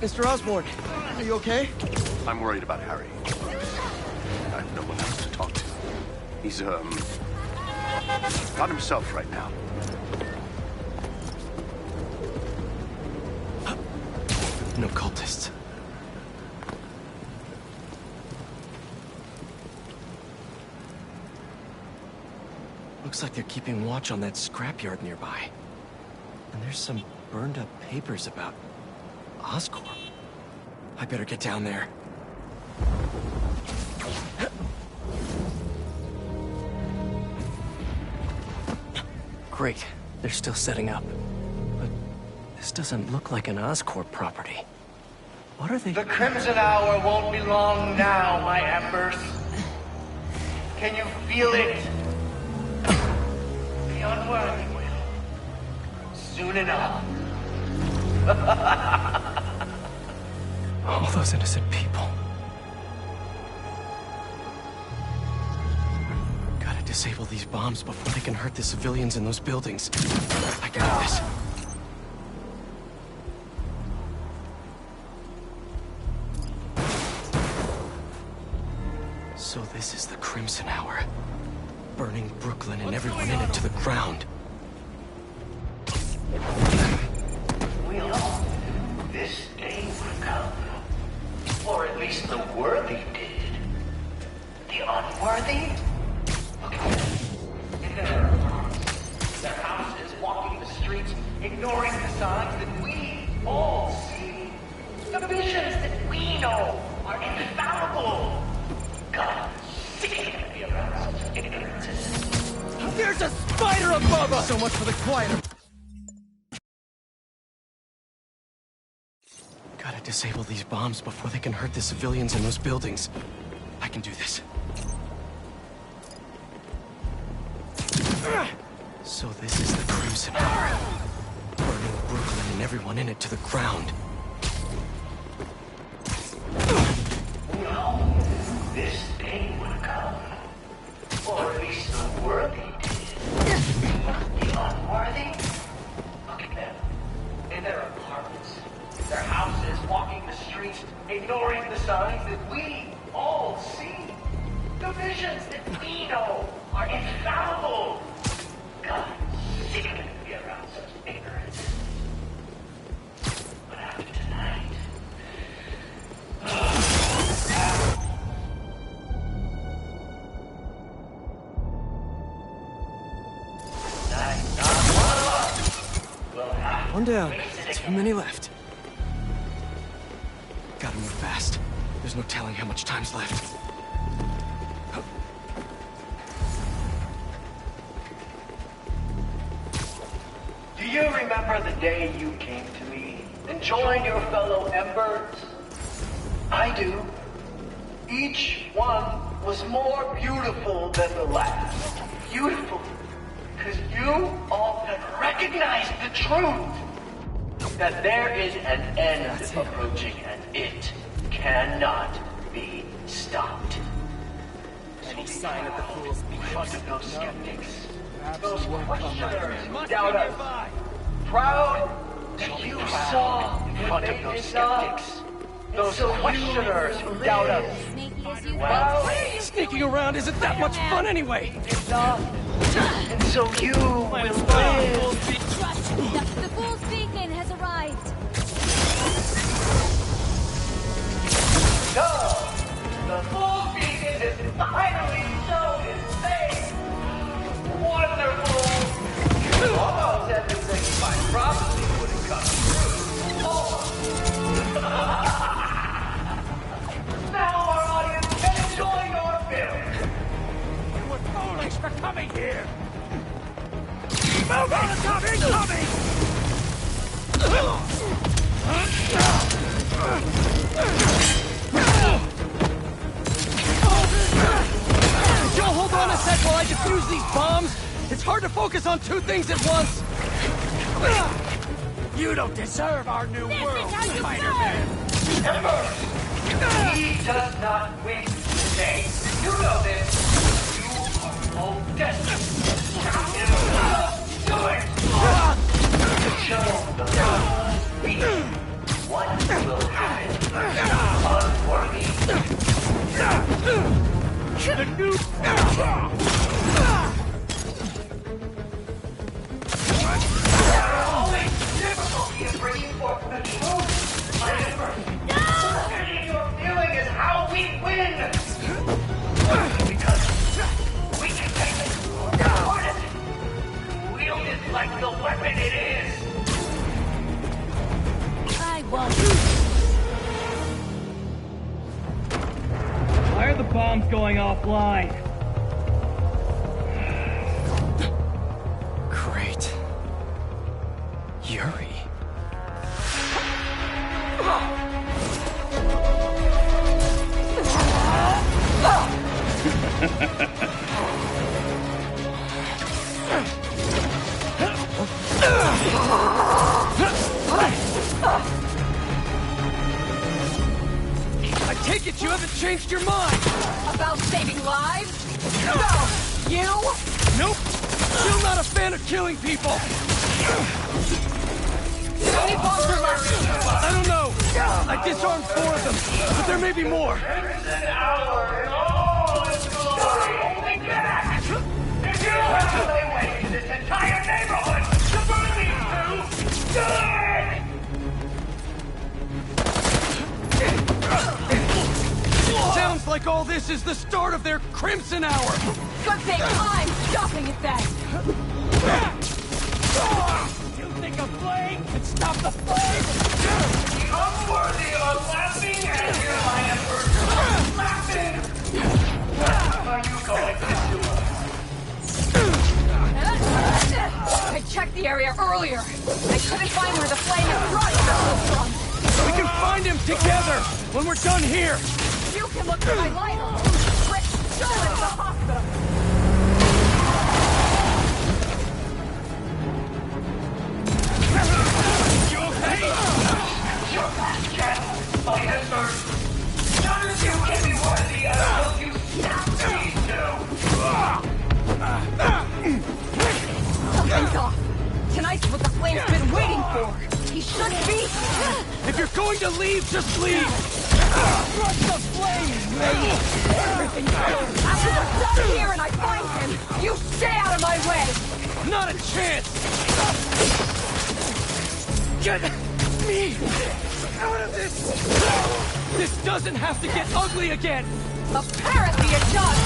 Mr. Osborn, are you okay? I'm worried about Harry. I have no one else to talk to. He's, not himself right now. No cultists. Looks like they're keeping watch on that scrapyard nearby. And there's some burned up papers about Oscorp. I better get down there. Great. They're still setting up. But this doesn't look like an Oscorp property. What are they... The Crimson Hour won't be long now, my embers. Can you feel it? The unworthy will. Soon enough. All those innocent people. Gotta disable these bombs before they can hurt the civilians in those buildings. I got this. So this is the Crimson Hour. Burning Brooklyn and everyone in it to the ground. We know this day would come. Or at least the worthy did. The unworthy? Look at them. In their houses, walking the streets, ignoring the signs that we all see. The visions that we know are infallible. God, sick of me around such ignorances. There's a spider above us! So much for the quieter. Gotta disable these bombs before they can hurt the civilians in those buildings. I can do this. So this is the Crimson Hour. Burning Brooklyn and everyone in it to the ground. We know this day would come. Or at least the worthy did. The unworthy? Look at them. In their apartments, their houses, walking the streets, ignoring the signs that we all see. visions that we know are infallible. God, sickening to be around such ignorance. But after tonight... One down. Too many left. Gotta move fast. There's no telling how much time's left. Do you remember the day you came to me and joined your fellow Embers? I do. Each one was more beautiful than the last. Beautiful. Because you all have recognized the truth. That there is an end approaching and it cannot be stopped. Any sign of the fools in front of those skeptics. Those questioners who doubt us. Proud that you saw in front of those skeptics. Those questioners who doubt us. Well, sneaking around isn't that much fun anyway. And so you will live. The Fool's Beacon has arrived. So, the Fool's Beacon is finally shown its face. Wonderful. Almost everything my prophecy would have come true. Now our audience can enjoy your film. You were foolish for coming here. Move on! Incoming! Y'all hold on a sec while I defuse these bombs. It's hard to focus on two things at once. You don't deserve our new world, Spider-Man. He does not win today. You know this. You are all destined. Do it! To show the being what will happen. Unworthy. The new... Only difficulty is bringing forth the truth. Getting your feeling is how we win. Because we can take it, harness it, wield it like the weapon it is. I won't. Why are the bombs going offline? Great. Yuri. I take it you haven't changed your mind! About saving lives? No! You? Nope! Still not a fan of killing people! How many bombs are left? I don't know! I disarmed 4 of them, but there may be more! There's an hour in all its glory. Only get at it. If you have to lay waste to this entire neighborhood to burn these two, do it! Sounds like all this is the start of their Crimson Hour! Good thing I'm stopping it then! You think a flame can stop the flame? The unworthy are laughing and here I am laughing! What are you going to do? I checked the area earlier. I couldn't find where the flame and thrust was from. We can find him together when we're done here! You can look for my lighter. Quick, show it to the hospital. You okay? Your last chance, Spider Bird. None of you can be worthy until you stop these two! Something's off. Tonight's what the flame's been waiting for. He should be. If you're going to leave, just leave! Rush the flames, lady! Everything goes! After we're done here and I find him, you stay out of my way! Not a chance! Get me out of this! This doesn't have to get ugly again! Apparently it does!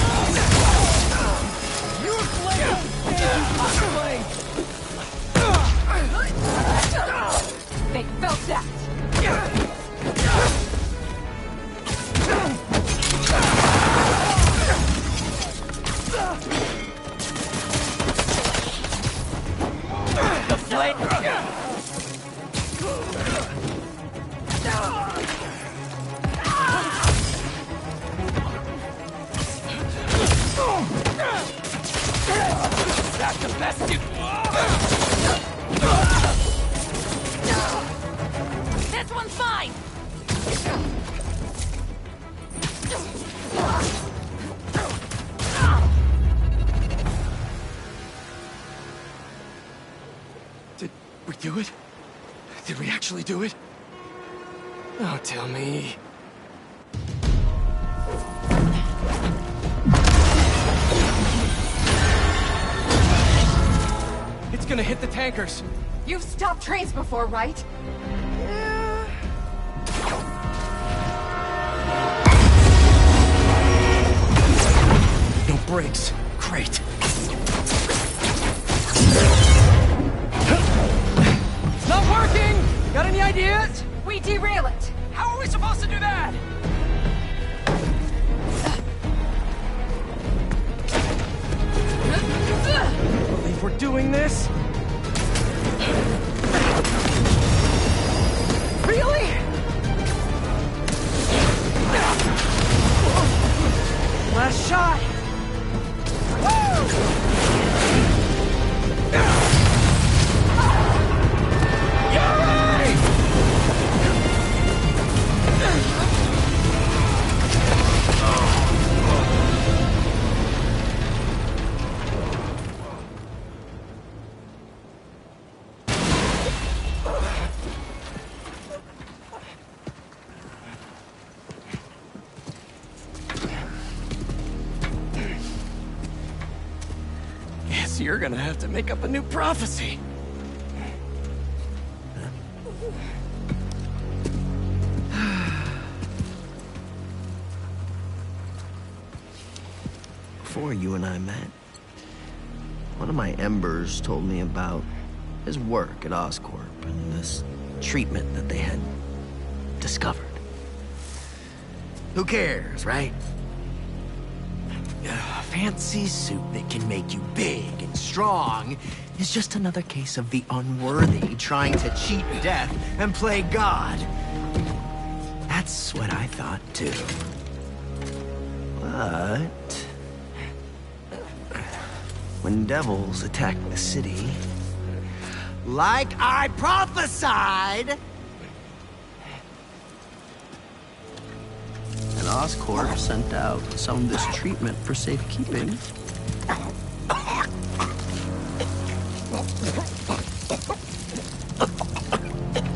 Your blade won't stand you cosplay! They felt that! The flame! That's the best you... This one's fine! Did we do it? Did we actually do it? Oh, tell me. It's gonna hit the tankers. You've stopped trains before, right? No brakes. Great. Not working! Got any ideas? We derail it! How are we supposed to do that? Believe we're doing this? Really? Last shot! Guess you're gonna have to make up a new prophecy. Before you and I met, one of my embers told me about his work at Oscorp and this treatment that they had discovered. Who cares, right? A fancy suit that can make you big and strong is just another case of the unworthy trying to cheat death and play God. That's what I thought, too. But when devils attack the city, like I prophesied, and Oscorp sent out some of this treatment for safekeeping.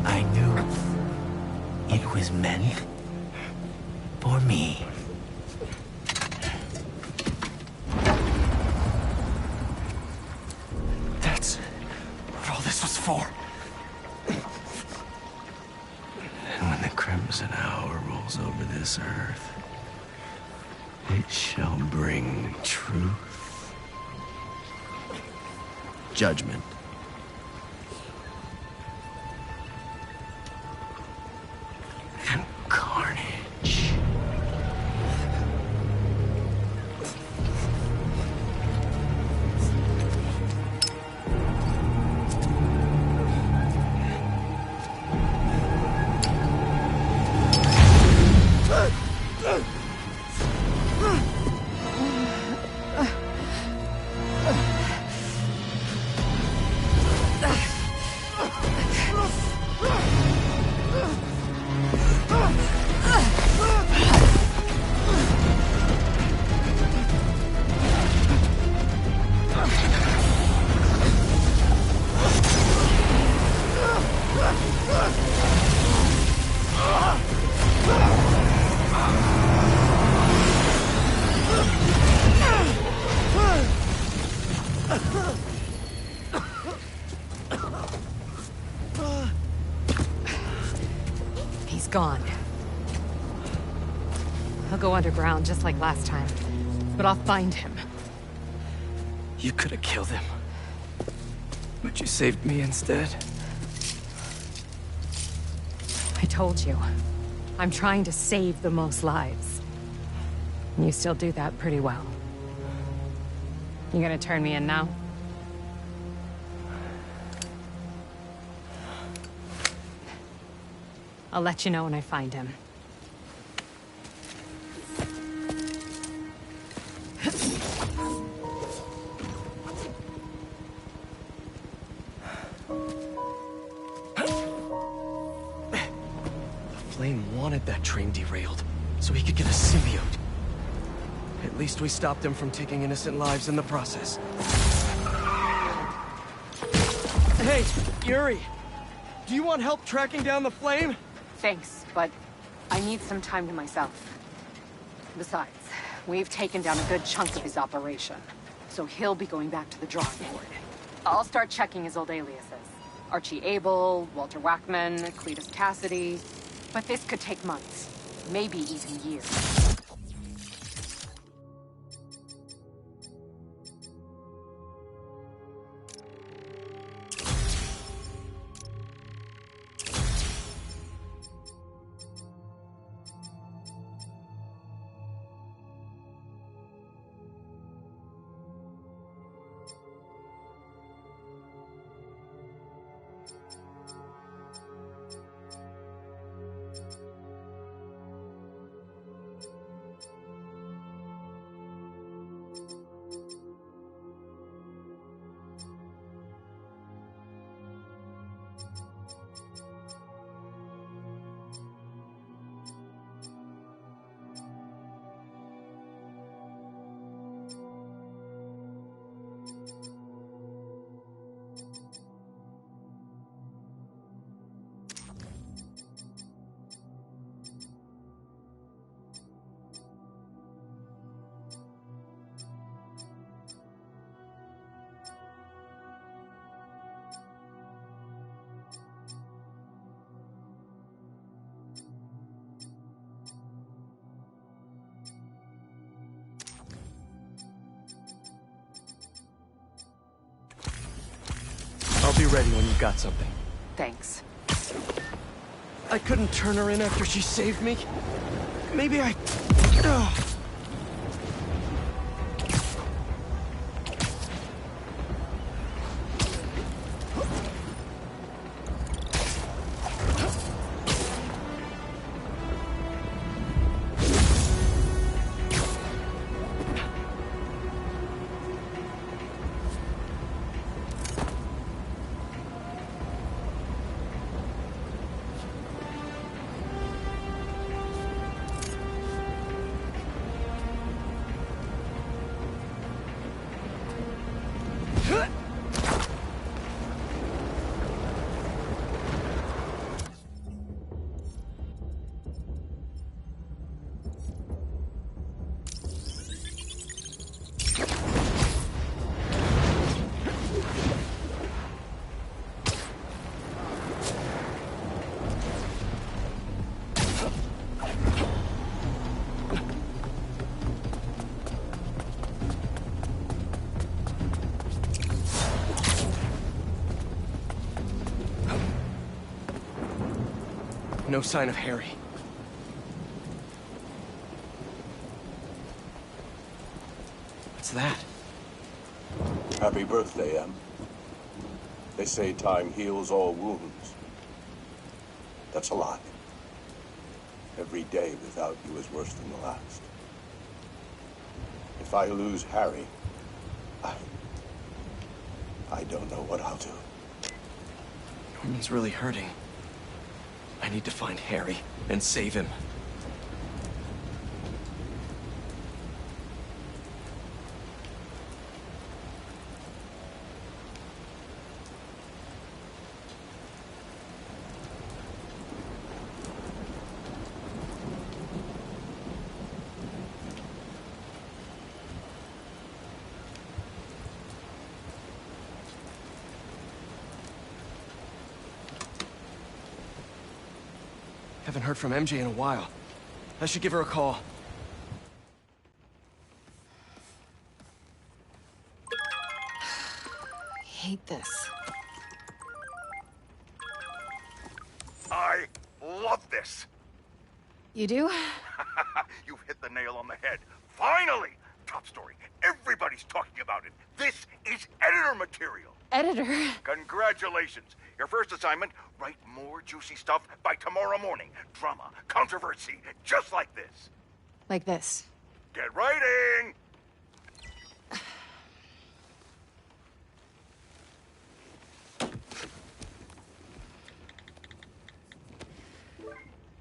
I knew it was meant for me. That's what all this was for. And when the Crimson Hour rolls over this earth, it shall bring truth, judgment, and carnage. He's gone. He'll go underground just like last time, but I'll find him. You could have killed him. But you saved me instead. I told you. I'm trying to save the most lives. And you still do that pretty well. You gonna turn me in now? I'll let you know when I find him. Flame wanted that train derailed, so he could get a symbiote. At least we stopped him from taking innocent lives in the process. Hey, Yuri! Do you want help tracking down the Flame? Thanks, but I need some time to myself. Besides, we've taken down a good chunk of his operation, so he'll be going back to the drawing board. I'll start checking his old aliases. Archie Abel, Walter Wackman, Cletus Cassidy. But this could take months, maybe even years. I'll be ready when you've got something. Thanks. I couldn't turn her in after she saved me. Maybe I... No sign of Harry. What's that? Happy birthday, Em. They say time heals all wounds. That's a lie. Every day without you is worse than the last. If I lose Harry, I don't know what I'll do. Norman's really hurting. I need to find Harry and save him. Haven't heard from MJ in a while. I should give her a call. I hate this. I love this. You do? You've hit the nail on the head. Finally! Top story. Everybody's talking about it. This is editor material. Editor? Congratulations. Your first assignment, write more juicy stuff by tomorrow morning. Drama, controversy, just like this. Like this. Get writing!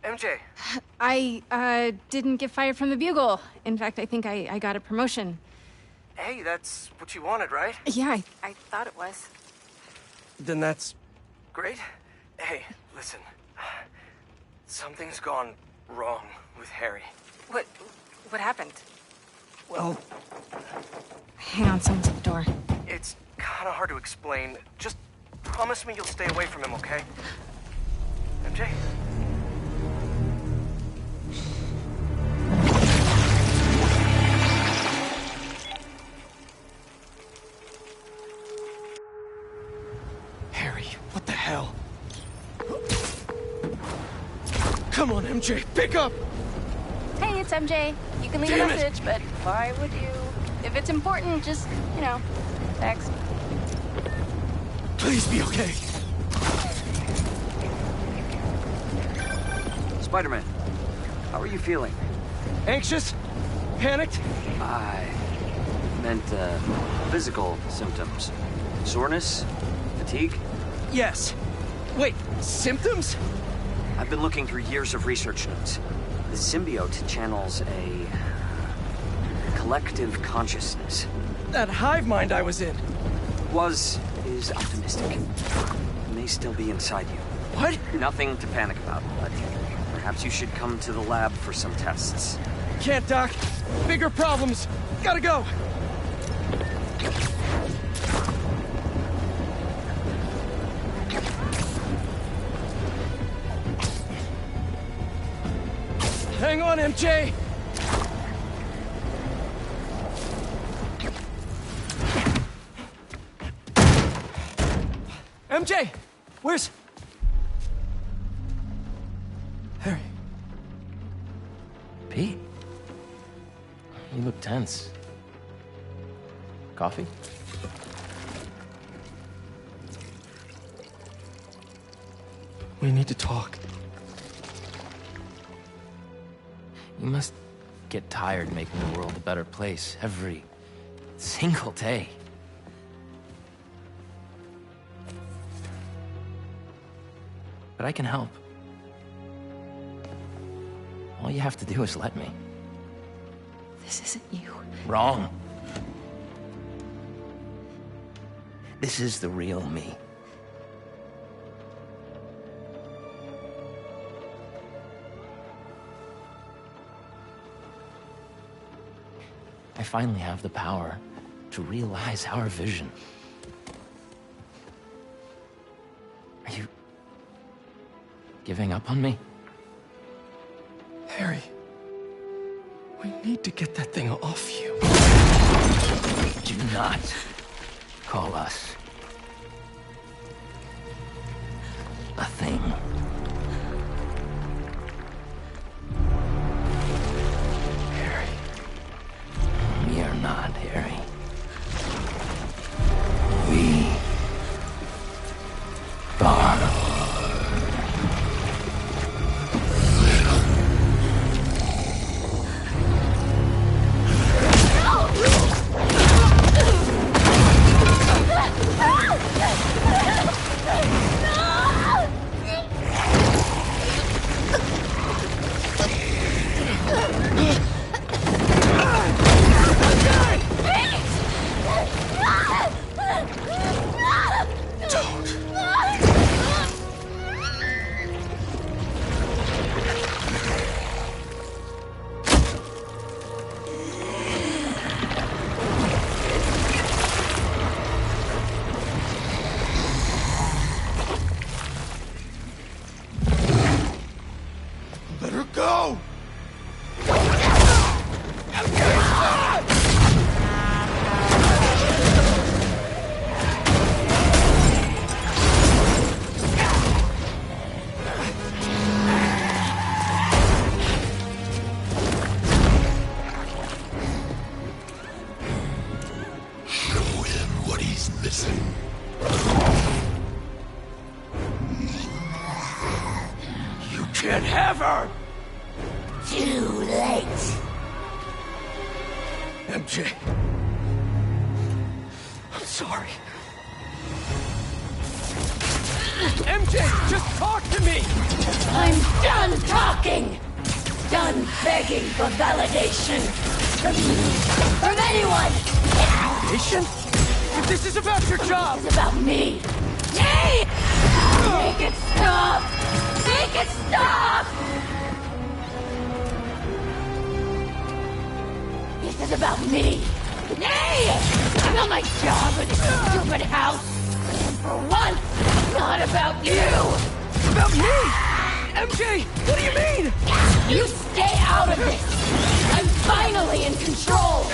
MJ. I didn't get fired from the Bugle. In fact, I think I got a promotion. Hey, that's what you wanted, right? Yeah, I thought it was. Then that's... Great. Hey, listen. Something's gone wrong with Harry. What happened? Well... Hang on, someone's at the door. It's kind of hard to explain. Just promise me you'll stay away from him, okay? MJ? Harry, what the hell? Come on, MJ, pick up! Hey, it's MJ. You can leave Damn a it. message, but why would you? If it's important, just, you know, text. Please be okay. Spider-Man, how are you feeling? Anxious? Panicked? I meant, physical symptoms. Soreness? Fatigue? Yes. Wait, symptoms? I've been looking through years of research notes. The symbiote channels a collective consciousness. That hive mind I was in. Is optimistic. It may still be inside you. What? Nothing to panic about, but perhaps you should come to the lab for some tests. Can't, Doc. Bigger problems. Gotta go. Hang on, MJ! MJ! Where's... Harry? Pete? You look tense. Coffee? We need to talk. You must get tired making the world a better place every single day. But I can help. All you have to do is let me. This isn't you. Wrong. This is the real me. I finally have the power to realize our vision. Are you giving up on me? Harry, we need to get that thing off you. Do not call us a thing. We are not, Harry. We are. is missing. You can't have her! Too late. MJ. I'm sorry. MJ, just talk to me! I'm done talking! Done begging for validation. From anyone! Validation? If this is about your job! It's about me! Hey! Make it stop! Make it stop! This is about me! Hey! I got my job in this stupid house! For once, not about you! About me? MJ, what do you mean? You stay out of this! I'm finally in control!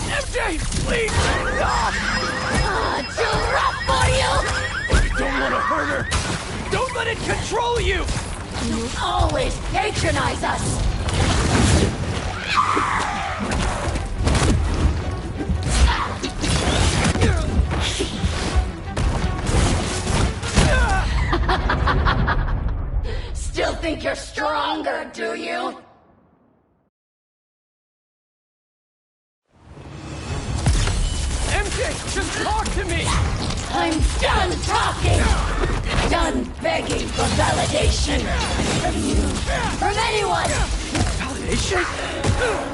MJ, please! Stop! Too rough for you! You don't want to hurt her! Don't let it control you! You always patronize us! Still think you're stronger, do you? MJ, just talk to me! I'm done talking! Done begging for validation! From you! From anyone! Validation?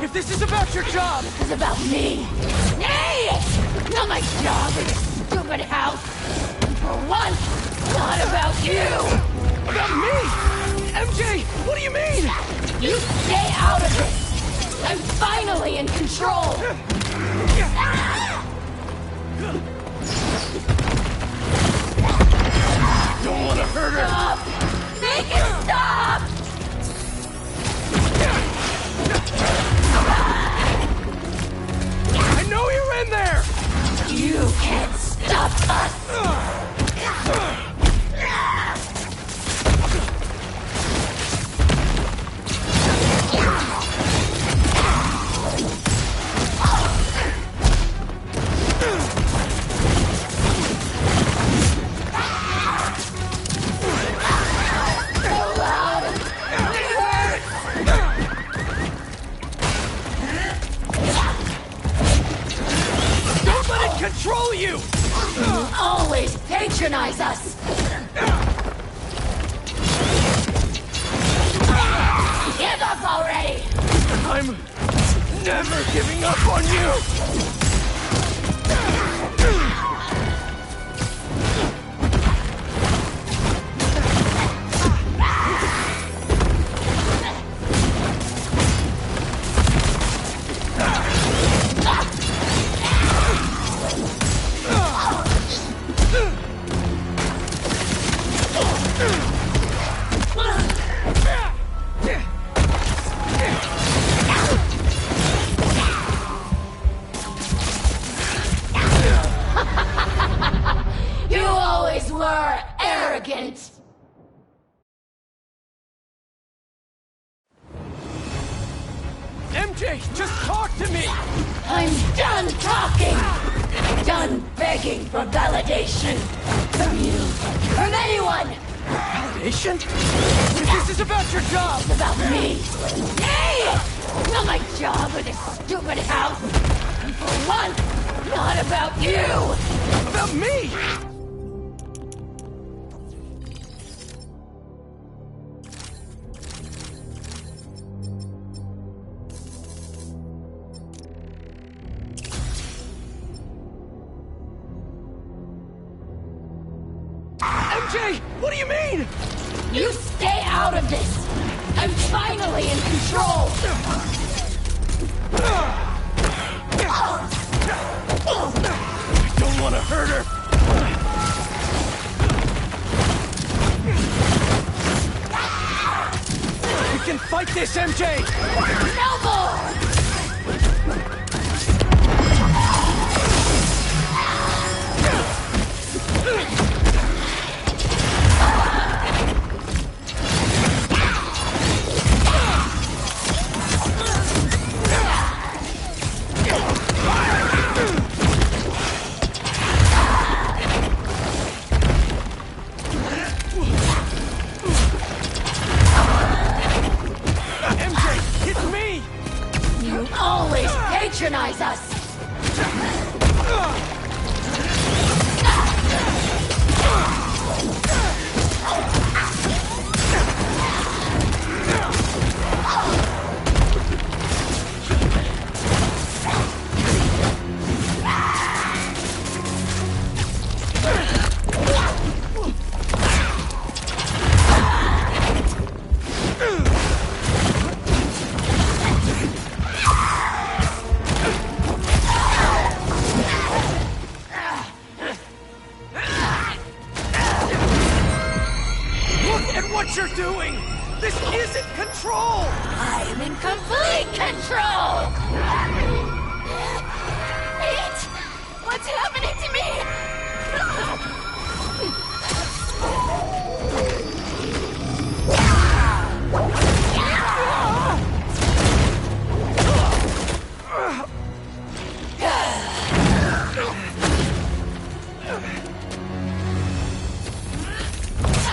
If this is about your job! It's about me! Hey! Not my job in this stupid house! For once, not about you! About me? MJ, what do you mean? You stay out of this! I'm finally in control! Don't want to hurt her! Stop! Make it stop! I know you're in there! You can't stop us! Control you! You always patronize us! Give up already! I'm never giving up on you! MJ, just talk to me! I'm done talking! Done begging for validation! From you! From anyone! Validation? If this is about your job! It's about me! Hey! Not my job in this stupid house! And for once, not about you! About me! MJ, what do you mean? You stay out of this! I'm finally in control! I don't want to hurt her! We can fight this, MJ! No more! patronize us! What you're doing! This isn't control! I am in complete control! Pete! What's happening to me?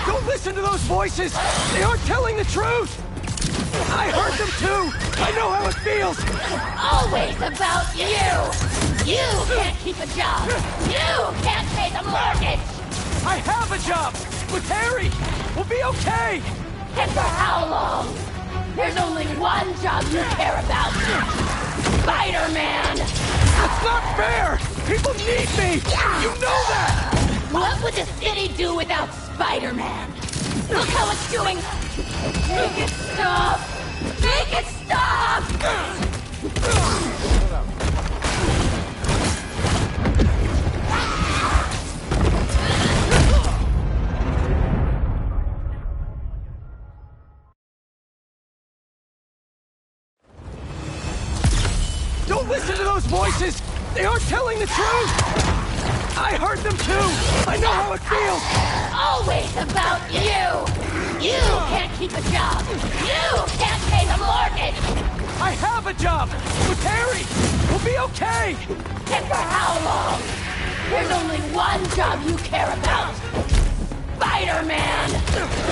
Don't listen to those voices! They aren't telling the truth! I heard them too! I know how it feels! Always about you! You can't keep a job! You can't pay the mortgage! I have a job! With Harry! We'll be okay! And for how long? There's only one job you care about! Spider-Man! That's not fair! People need me! You know that! What would the city do without Spider-Man? Look how it's doing! Make it stop! Make it stop! Don't listen to those voices! They aren't telling the truth! I heard them too! I know how it feels! Always about you! You can't keep a job! You can't pay the mortgage! I have a job! With Harry! We'll be okay! And for how long? There's only one job you care about! Spider-Man!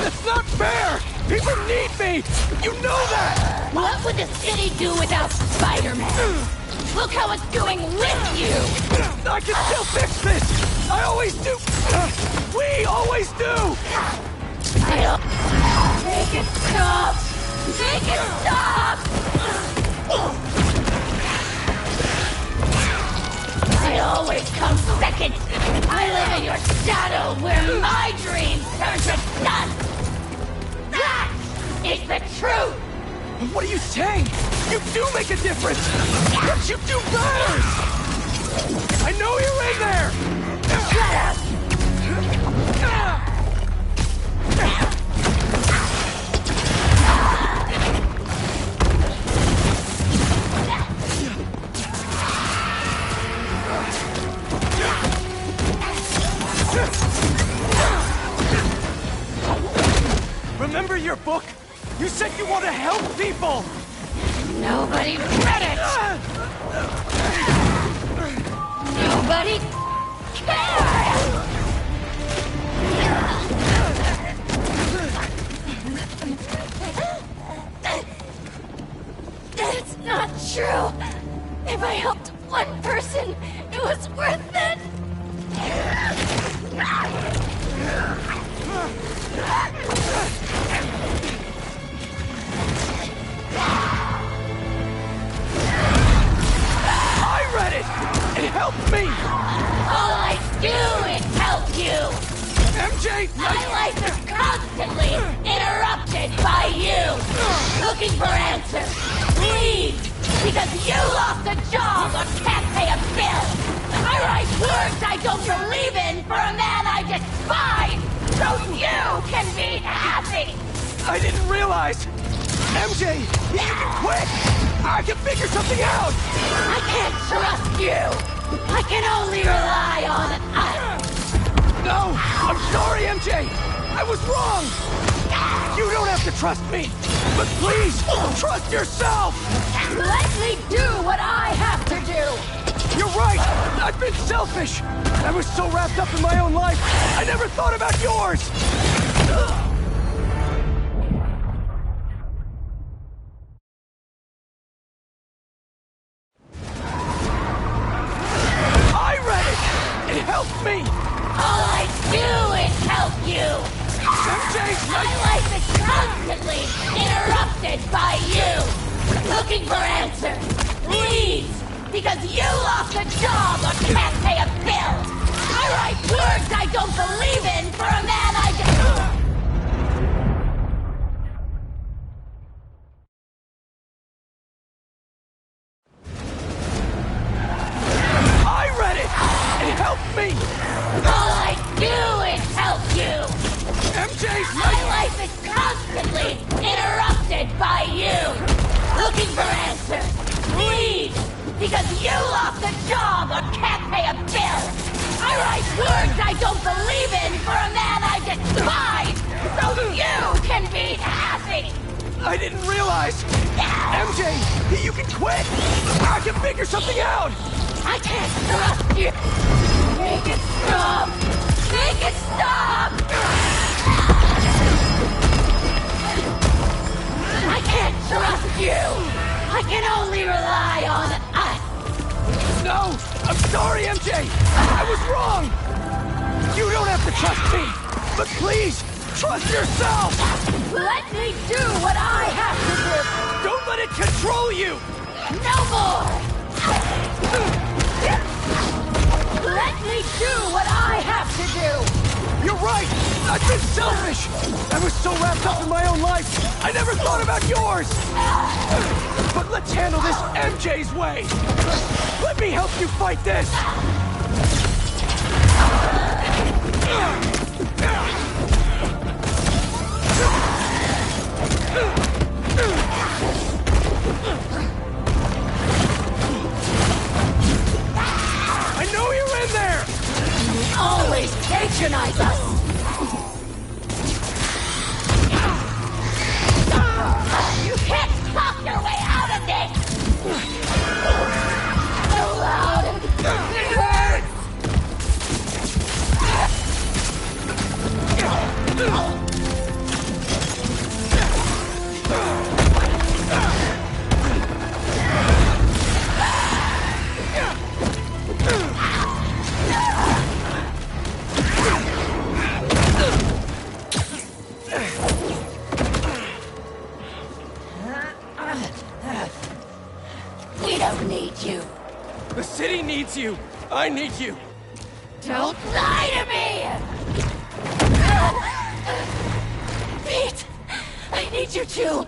That's not fair! People need me! You know that! What would the city do without Spider-Man? Look how it's doing with you! I can still fix this! I always do! We always do! Make it stop! Make it stop! I always come second! I live in your shadow where my dreams turn to dust! That is the truth! What are you saying? You do make a difference! But you do matters! I know you're in there! Shut up! Remember your book? You said you want to help people! Nobody read it! Nobody cares! That's not true! If I helped one person, it was worth it! I read it! It helped me! All I do is help you! MJ! My life is constantly interrupted by you! Looking for answers! Leave! Because you lost a job or can't pay a bill! I write words I don't believe in for a man I despise! So you can be happy! I didn't realize! MJ! You can quit! I can figure something out! I can't trust you! I can only rely on us! No! I'm sorry, MJ! I was wrong! You don't have to trust me! But please, trust yourself! Let me do what I have to do! You're right! I've been selfish! I was so wrapped up in my own life, I never thought about yours! help me! All I do is help you! My life is constantly interrupted by you! Looking for answers, leads, because you lost a job or can't pay a bill! I write words I don't believe in for a man I just... I read it! It helped me! All I do is help you! MJ's My life is constantly interrupted by you! Looking for answers, leads, because you lost a job or can't pay a bill! I write words I don't believe in for a man I despise, so you can be happy! I didn't realize! MJ, you can quit! I can figure something out! I can't trust you! Make it stop! Make it stop! I can't trust you! I can only rely on us! No! I'm sorry, MJ! I was wrong! You don't have to trust me! But please, trust yourself! Let me do what I have to do! Don't let it control you! No more! Let me do what I have to do! You're right! I've been selfish! I was so wrapped up in my own life, I never thought about yours! But let's handle this MJ's way! Let me help you fight this! I know you're in there! You always patronize us! You can't talk your way out of this! So loud! It hurts! We don't need you. The city needs you! I need you! Don't lie to me! Pete! I need you too!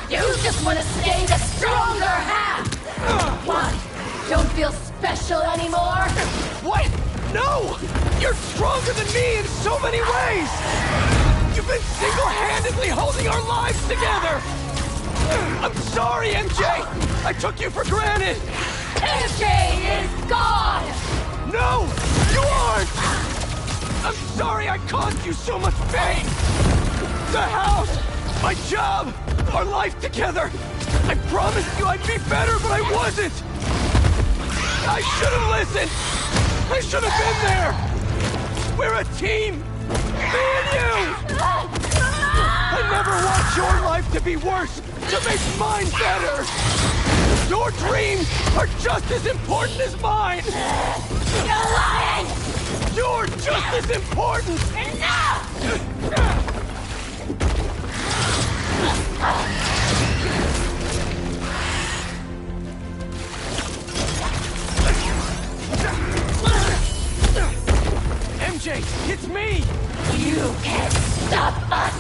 You just want to stay the stronger half! Why? Don't feel special anymore? What? No! You're stronger than me in so many ways! You've been single-handedly holding our lives together! I'm sorry, MJ! I took you for granted! MJ is gone! No! You aren't! I'm sorry I caused you so much pain! The house! My job! Our life together! I promised you I'd be better, but I wasn't! I should have listened! I should have been there! We're a team! Me and you! I never want your life to be worse, to make mine better! Your dreams are just as important as mine! You're lying! You're just as important! Enough! MJ, it's me! You can't stop us!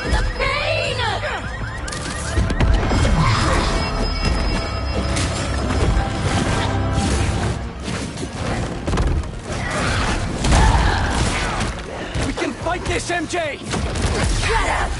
The pain! We can fight this, MJ! Shut up!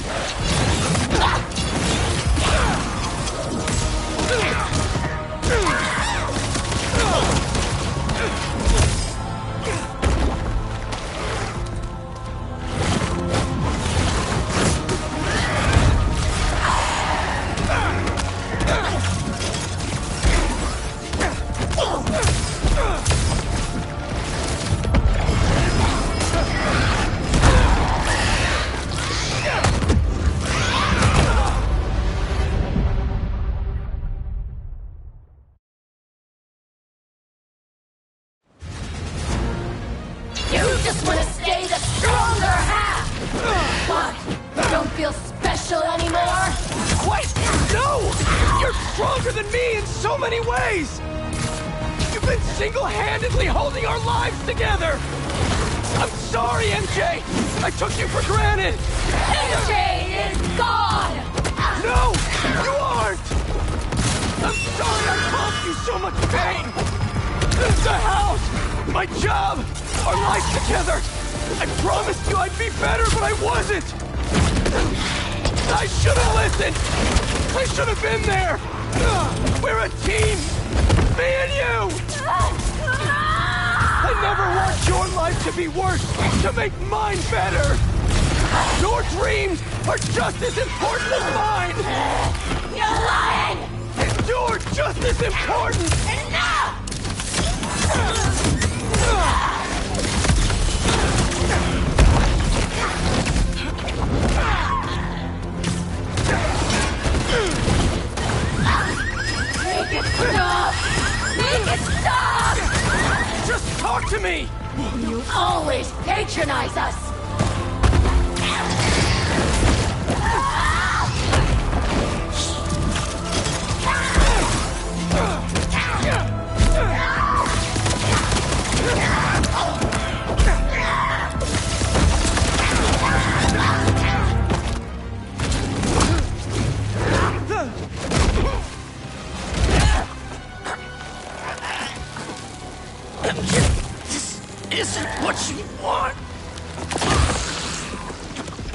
feel special anymore? Wait! No! You're stronger than me in so many ways! You've been single-handedly holding our lives together! I'm sorry, MJ! I took you for granted! MJ is gone! No! You aren't! I'm sorry I caused you so much pain! The house! My job! Our life together! I promised you I'd be better, but I wasn't! I should have listened! I should have been there! We're a team! Me and you! I never want your life to be worse, to make mine better! Your dreams are just as important as mine! You're lying! And you're just as important! Enough! Make it stop! Make it stop! Just talk to me! You always patronize us! This isn't what you want!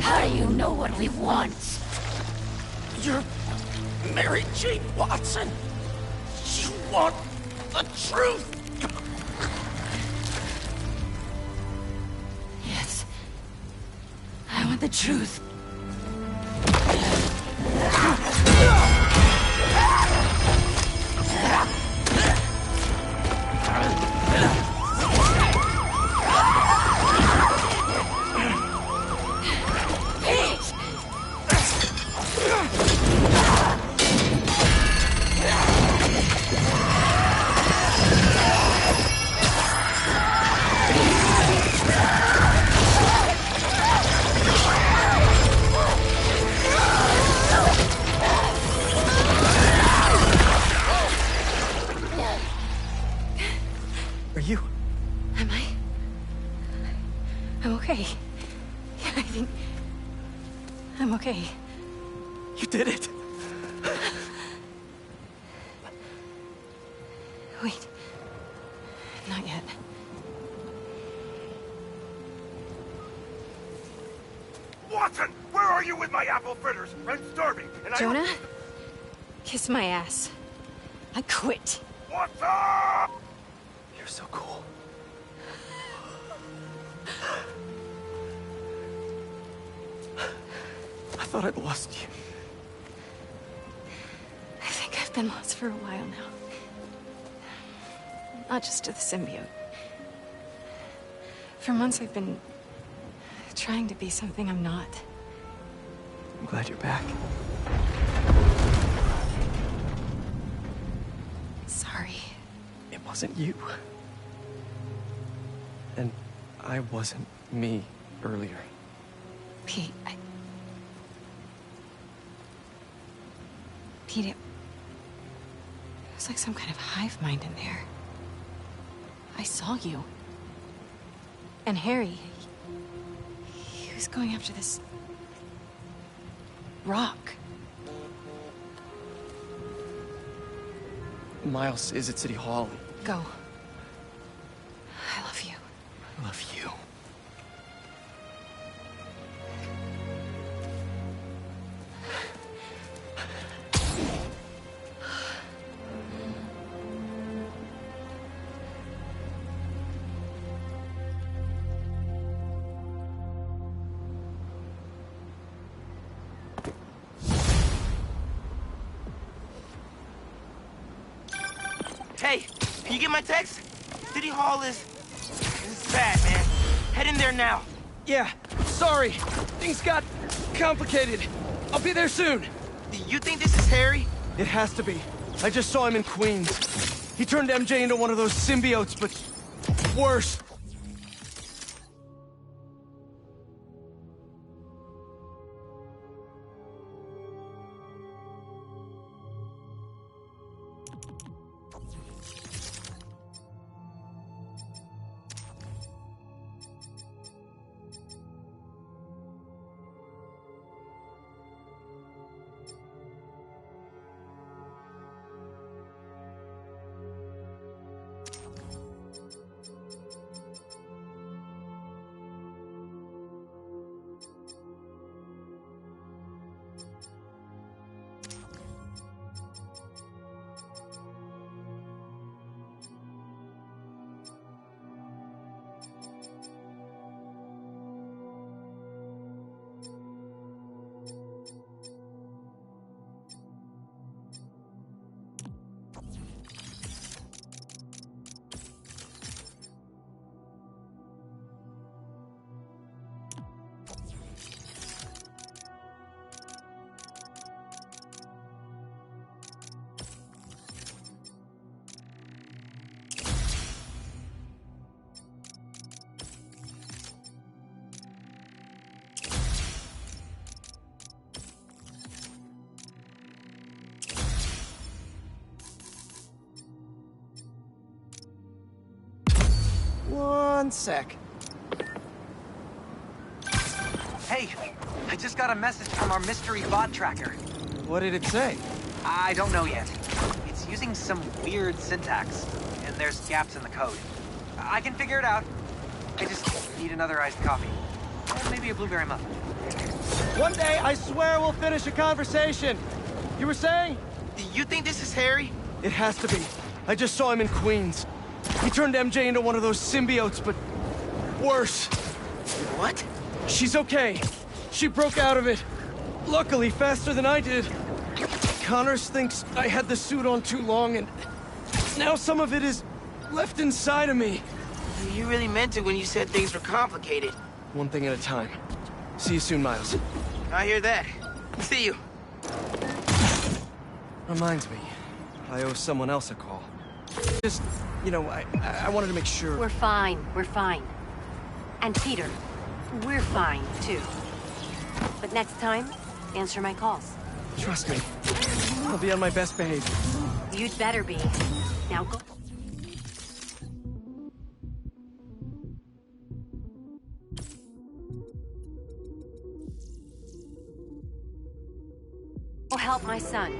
How do you know what we want? You're Mary Jane Watson. You want the truth. Yes. I want the truth. Okay. I think... I'm okay. You did it! Wait. Not yet. Watson! Where are you with my apple fritters? I'm starving, and Jonah? Kiss my ass. I quit. What's up? You're so cool. I thought I'd lost you. I think I've been lost for a while now. Not just to the symbiote. For months I've been trying to be something I'm not. I'm glad you're back. Sorry. It wasn't you. And I wasn't me earlier. Pete, Pete, it was like some kind of hive mind in there. I saw you. And Harry, he was going after this rock. Miles is at City Hall. Go. I love you. I love you. Hey, can you get my text? City Hall is bad, man. Head in there now. Yeah, sorry. Things got complicated. I'll be there soon. You think this is Harry? It has to be. I just saw him in Queens. He turned MJ into one of those symbiotes, but worse. One sec. Hey, I just got a message from our mystery bot tracker. What did it say? I don't know yet. It's using some weird syntax, and there's gaps in the code. I can figure it out. I just need another iced coffee. And maybe a blueberry muffin. One day, I swear we'll finish a conversation. You were saying? You think this is Harry? It has to be. I just saw him in Queens. He turned MJ into one of those symbiotes, but worse. What? She's okay. She broke out of it. Luckily, faster than I did. Connors thinks I had the suit on too long, and now some of it is left inside of me. You really meant it when you said things were complicated. One thing at a time. See you soon, Miles. I hear that. See you. Reminds me, I owe someone else a call. Just, you know, I wanted to make sure. We're fine. We're fine. And Peter, we're fine, too. But next time, answer my calls. Trust me. I'll be on my best behavior. You'd better be. Now go. Go help my son.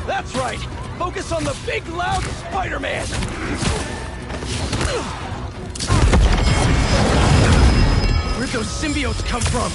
That's right! Focus on the big, loud Spider-Man! Where'd those symbiotes come from?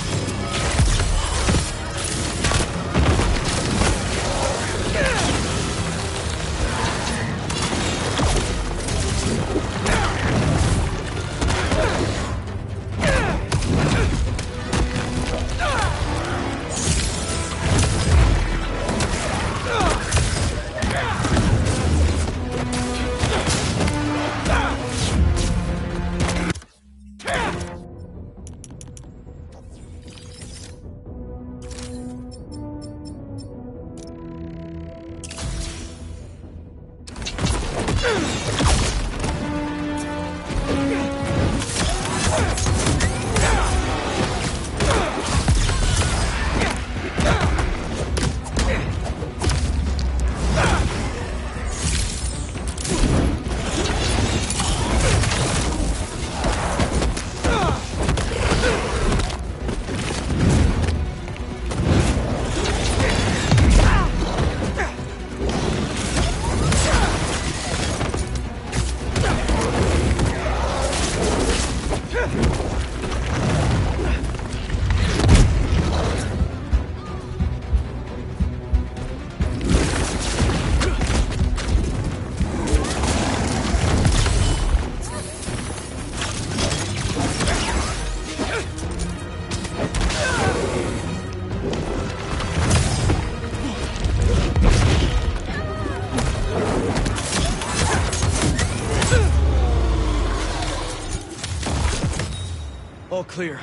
All clear.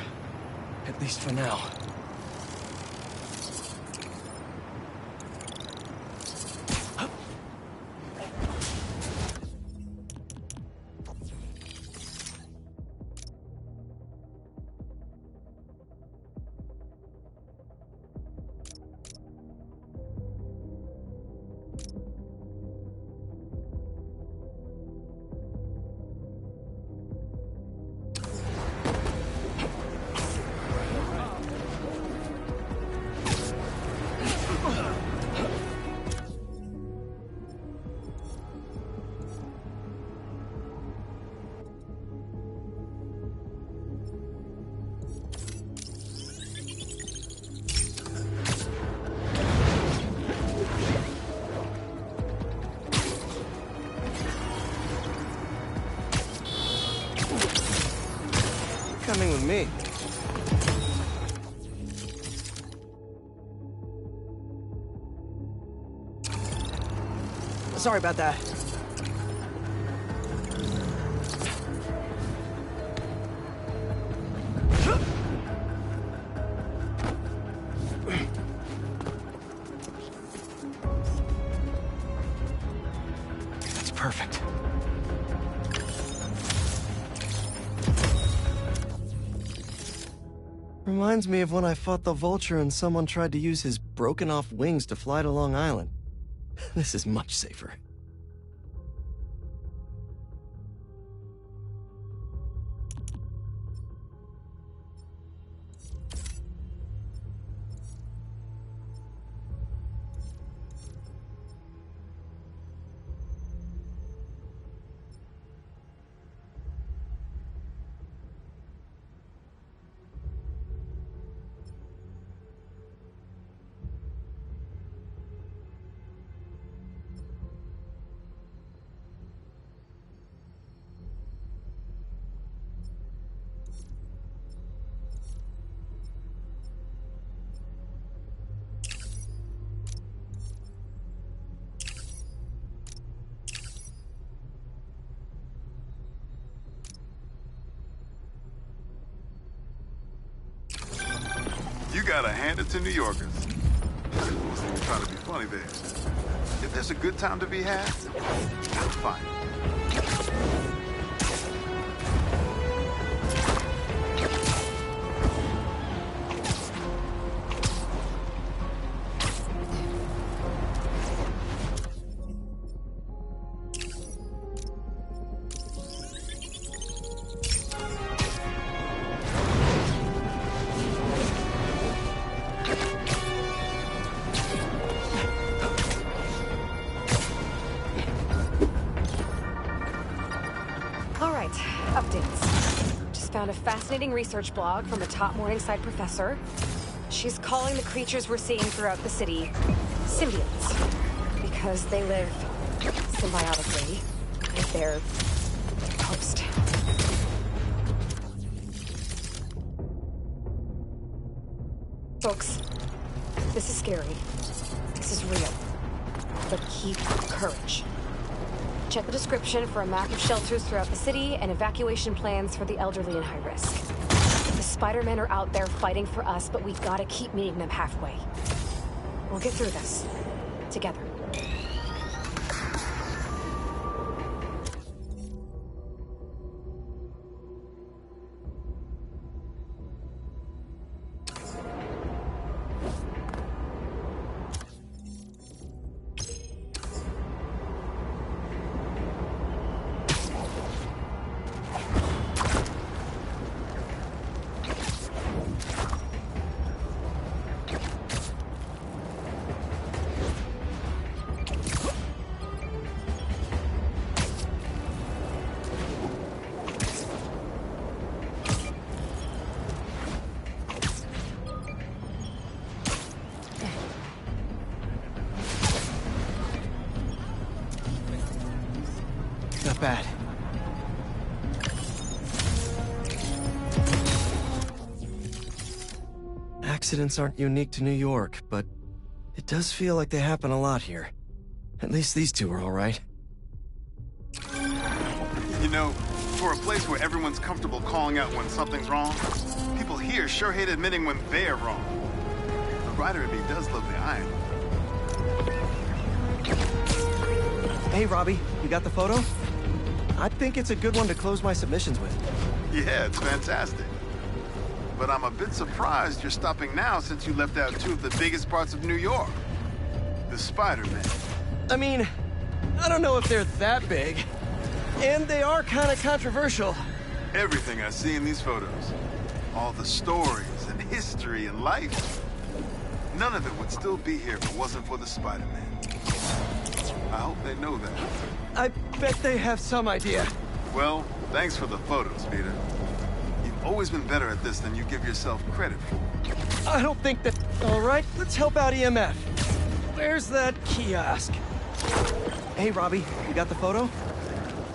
At least for now. Coming with me. Sorry about that. That's perfect. Reminds me of when I fought the Vulture and someone tried to use his broken-off wings to fly to Long Island. This is much safer. You gotta hand it to New Yorkers. I wasn't even trying to be funny there. If there's a good time to be had, they'll find it. Found a fascinating research blog from a top Morningside professor. She's calling the creatures we're seeing throughout the city symbiotes because they live symbiotically with their host. Folks, this is scary. This is real. But keep courage. Check the description for a map of shelters throughout the city and evacuation plans for the elderly and high risk. The Spider-Men are out there fighting for us, but we've got to keep meeting them halfway. We'll get through this. Together. Not bad. Accidents aren't unique to New York, but it does feel like they happen a lot here. At least these two are all right. You know, for a place where everyone's comfortable calling out when something's wrong, people here sure hate admitting when they're wrong. The writer in me does love the irony. Hey, Robbie, you got the photo? I think it's a good one to close my submissions with. Yeah, it's fantastic. But I'm a bit surprised you're stopping now since you left out two of the biggest parts of New York. The Spider-Man. I mean, I don't know if they're that big. And they are kind of controversial. Everything I see in these photos. All the stories and history and life. None of it would still be here if it wasn't for the Spider-Man. I hope they know that. I bet they have some idea. Well, thanks for the photos, Peter. You've always been better at this than you give yourself credit for. I don't think that... All right, let's help out EMF. Where's that kiosk? Hey, Robbie, you got the photo?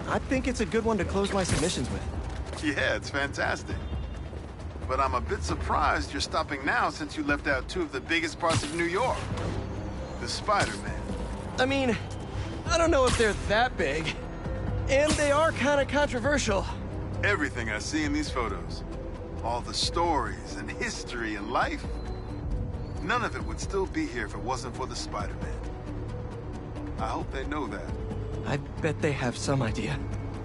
I think it's a good one to close my submissions with. Yeah, it's fantastic. But I'm a bit surprised you're stopping now since you left out two of the biggest parts of New York. The Spider-Man. I mean, I don't know if they're that big. And they are kind of controversial. Everything I see in these photos. All the stories and history and life. None of it would still be here if it wasn't for the Spider-Man. I hope they know that. I bet they have some idea.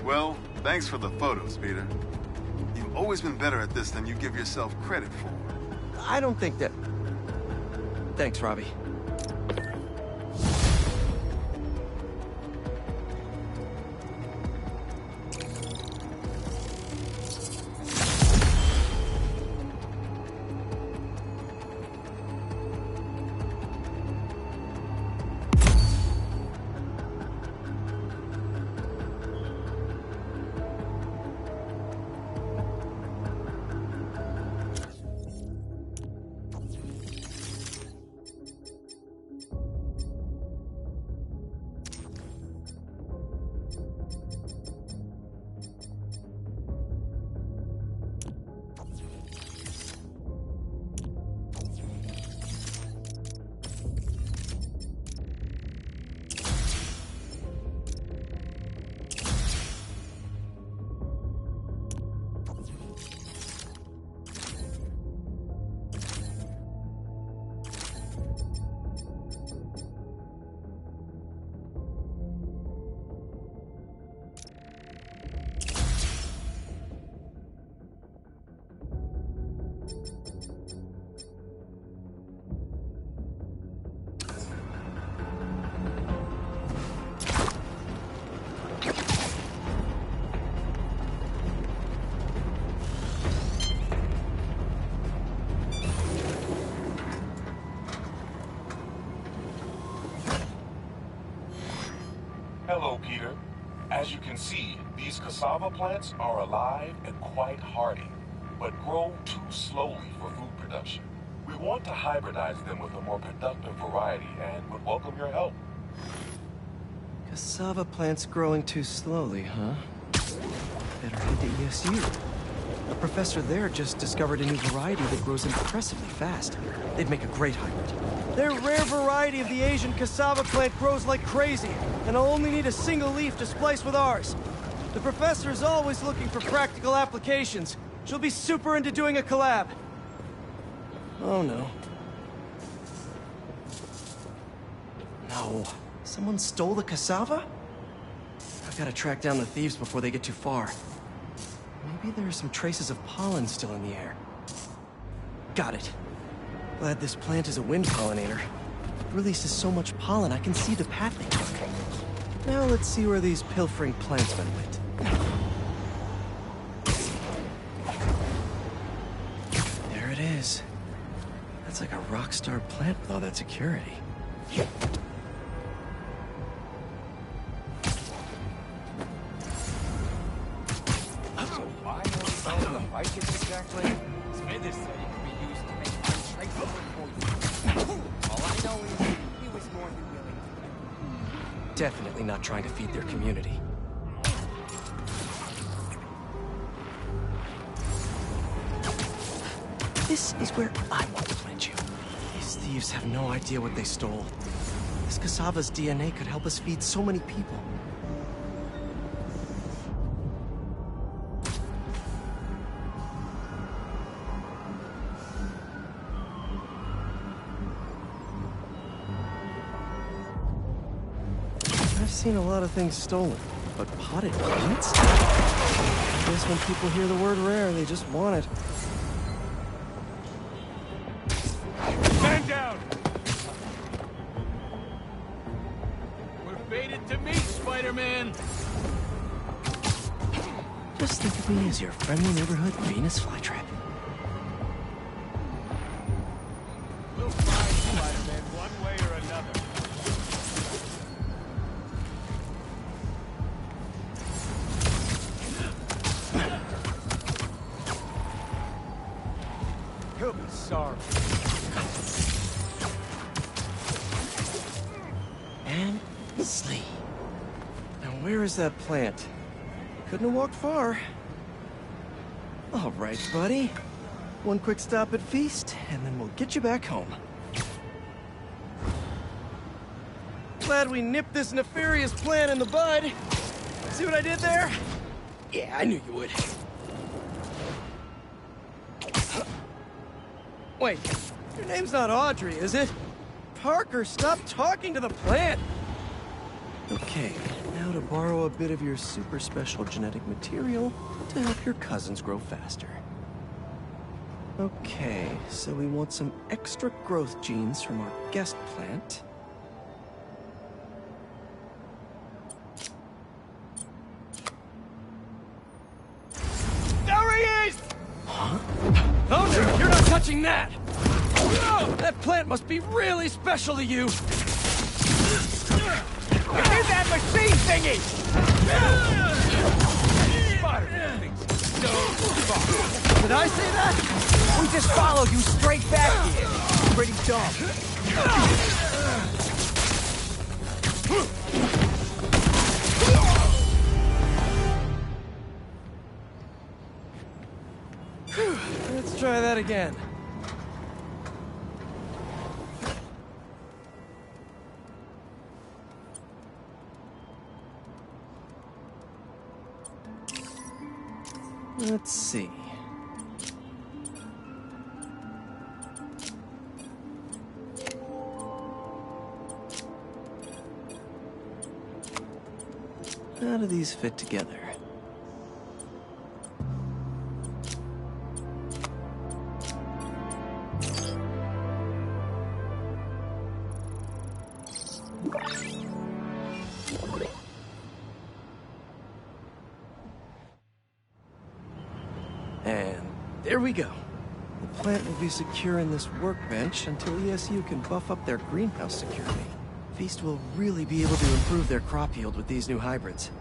Well, thanks for the photos, Peter. You've always been better at this than you give yourself credit for. I don't think that... Thanks, Robbie. Hello, Peter. As you can see, these cassava plants are alive and quite hardy, but grow too slowly for food production. We want to hybridize them with a more productive variety and would welcome your help. Cassava plants growing too slowly, huh? Better head to ESU. A professor there just discovered a new variety that grows impressively fast. They'd make a great hybrid. Their rare variety of the Asian cassava plant grows like crazy, and I'll only need a single leaf to splice with ours. The professor is always looking for practical applications. She'll be super into doing a collab. Oh no. No. Someone stole the cassava? I've got to track down the thieves before they get too far. Maybe there are some traces of pollen still in the air. Got it. Glad this plant is a wind pollinator. It releases so much pollen I can see the path they took. Now let's see where these pilfering plantsmen went. There it is. That's like a rock star plant with all that security. Definitely not trying to feed their community. This is where I want to plant you. These thieves have no idea what they stole. This cassava's DNA could help us feed so many people. I've seen a lot of things stolen, but potted plants? I guess when people hear the word rare, they just want it. Stand down! We're fated to meet, Spider-Man! Just think of me as your friendly neighborhood Venus flytrap. We'll find Spider-Man one way or another. He'll be sorry. And sleep. Now where is that plant? Couldn't have walked far. All right, buddy. One quick stop at Feast, and then we'll get you back home. Glad we nipped this nefarious plan in the bud. See what I did there? Yeah, I knew you would. Wait, your name's not Audrey, is it? Parker, stop talking to the plant! Okay, now to borrow a bit of your super special genetic material to help your cousins grow faster. Okay, so we want some extra growth genes from our guest plant. There he is! Huh? Oh no, you're not touching that! Oh, that plant must be really special to you! Get that machine thingy! Spider-Man thinks so far. Did I say that? We just followed you straight back here. Pretty dumb. Let's try that again. Let's see. How do these fit together? And there we go. The plant will be secure in this workbench until ESU can buff up their greenhouse security. Feast will really be able to improve their crop yield with these new hybrids.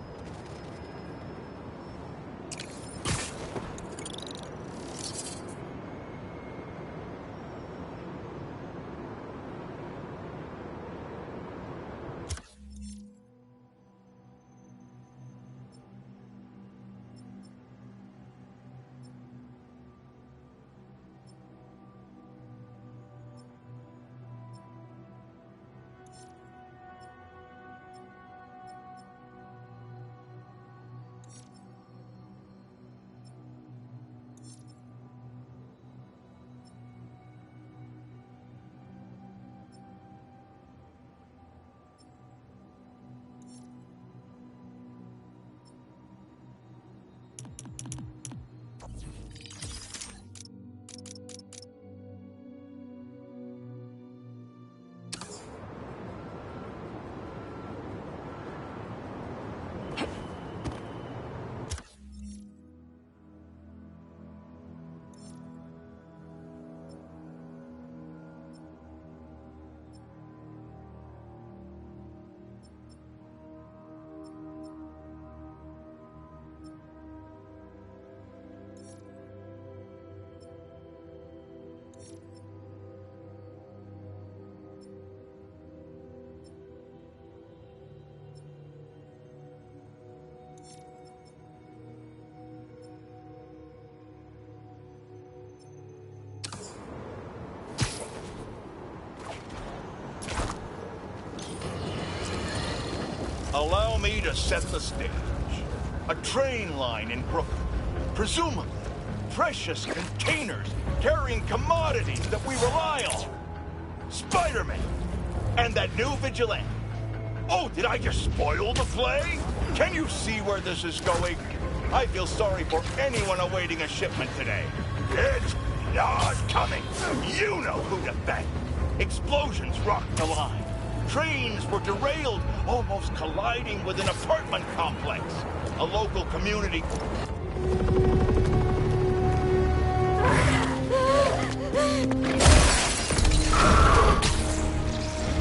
Allow me to set the stage. A train line in Brooklyn. Presumably, precious containers carrying commodities that we rely on. Spider-Man! And that new vigilante. Oh, did I just spoil the play? Can you see where this is going? I feel sorry for anyone awaiting a shipment today. It's not coming. You know who to thank. Explosions rocked the line. Trains were derailed, almost colliding with an apartment complex. A local community...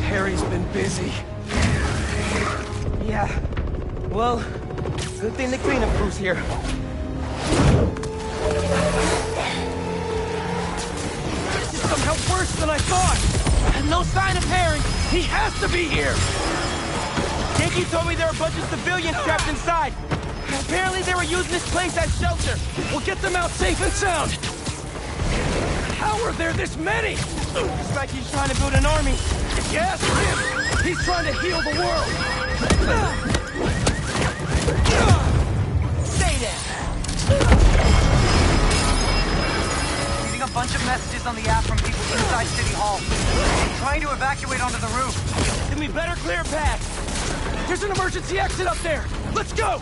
Harry's been busy. Yeah. Well, good thing the cleanup crew's here. This is somehow worse than I thought! And no sign of Harry! He has to be here! Yankee told me there were a bunch of civilians trapped inside. Apparently they were using this place as shelter. We'll get them out safe and sound. How are there this many? It's like he's trying to build an army. Yes, him! He's trying to heal the world! Stay there! Reading a bunch of messages on the app from people inside City Hall. Trying to evacuate onto the roof. Then we better clear a path. There's an emergency exit up there! Let's go!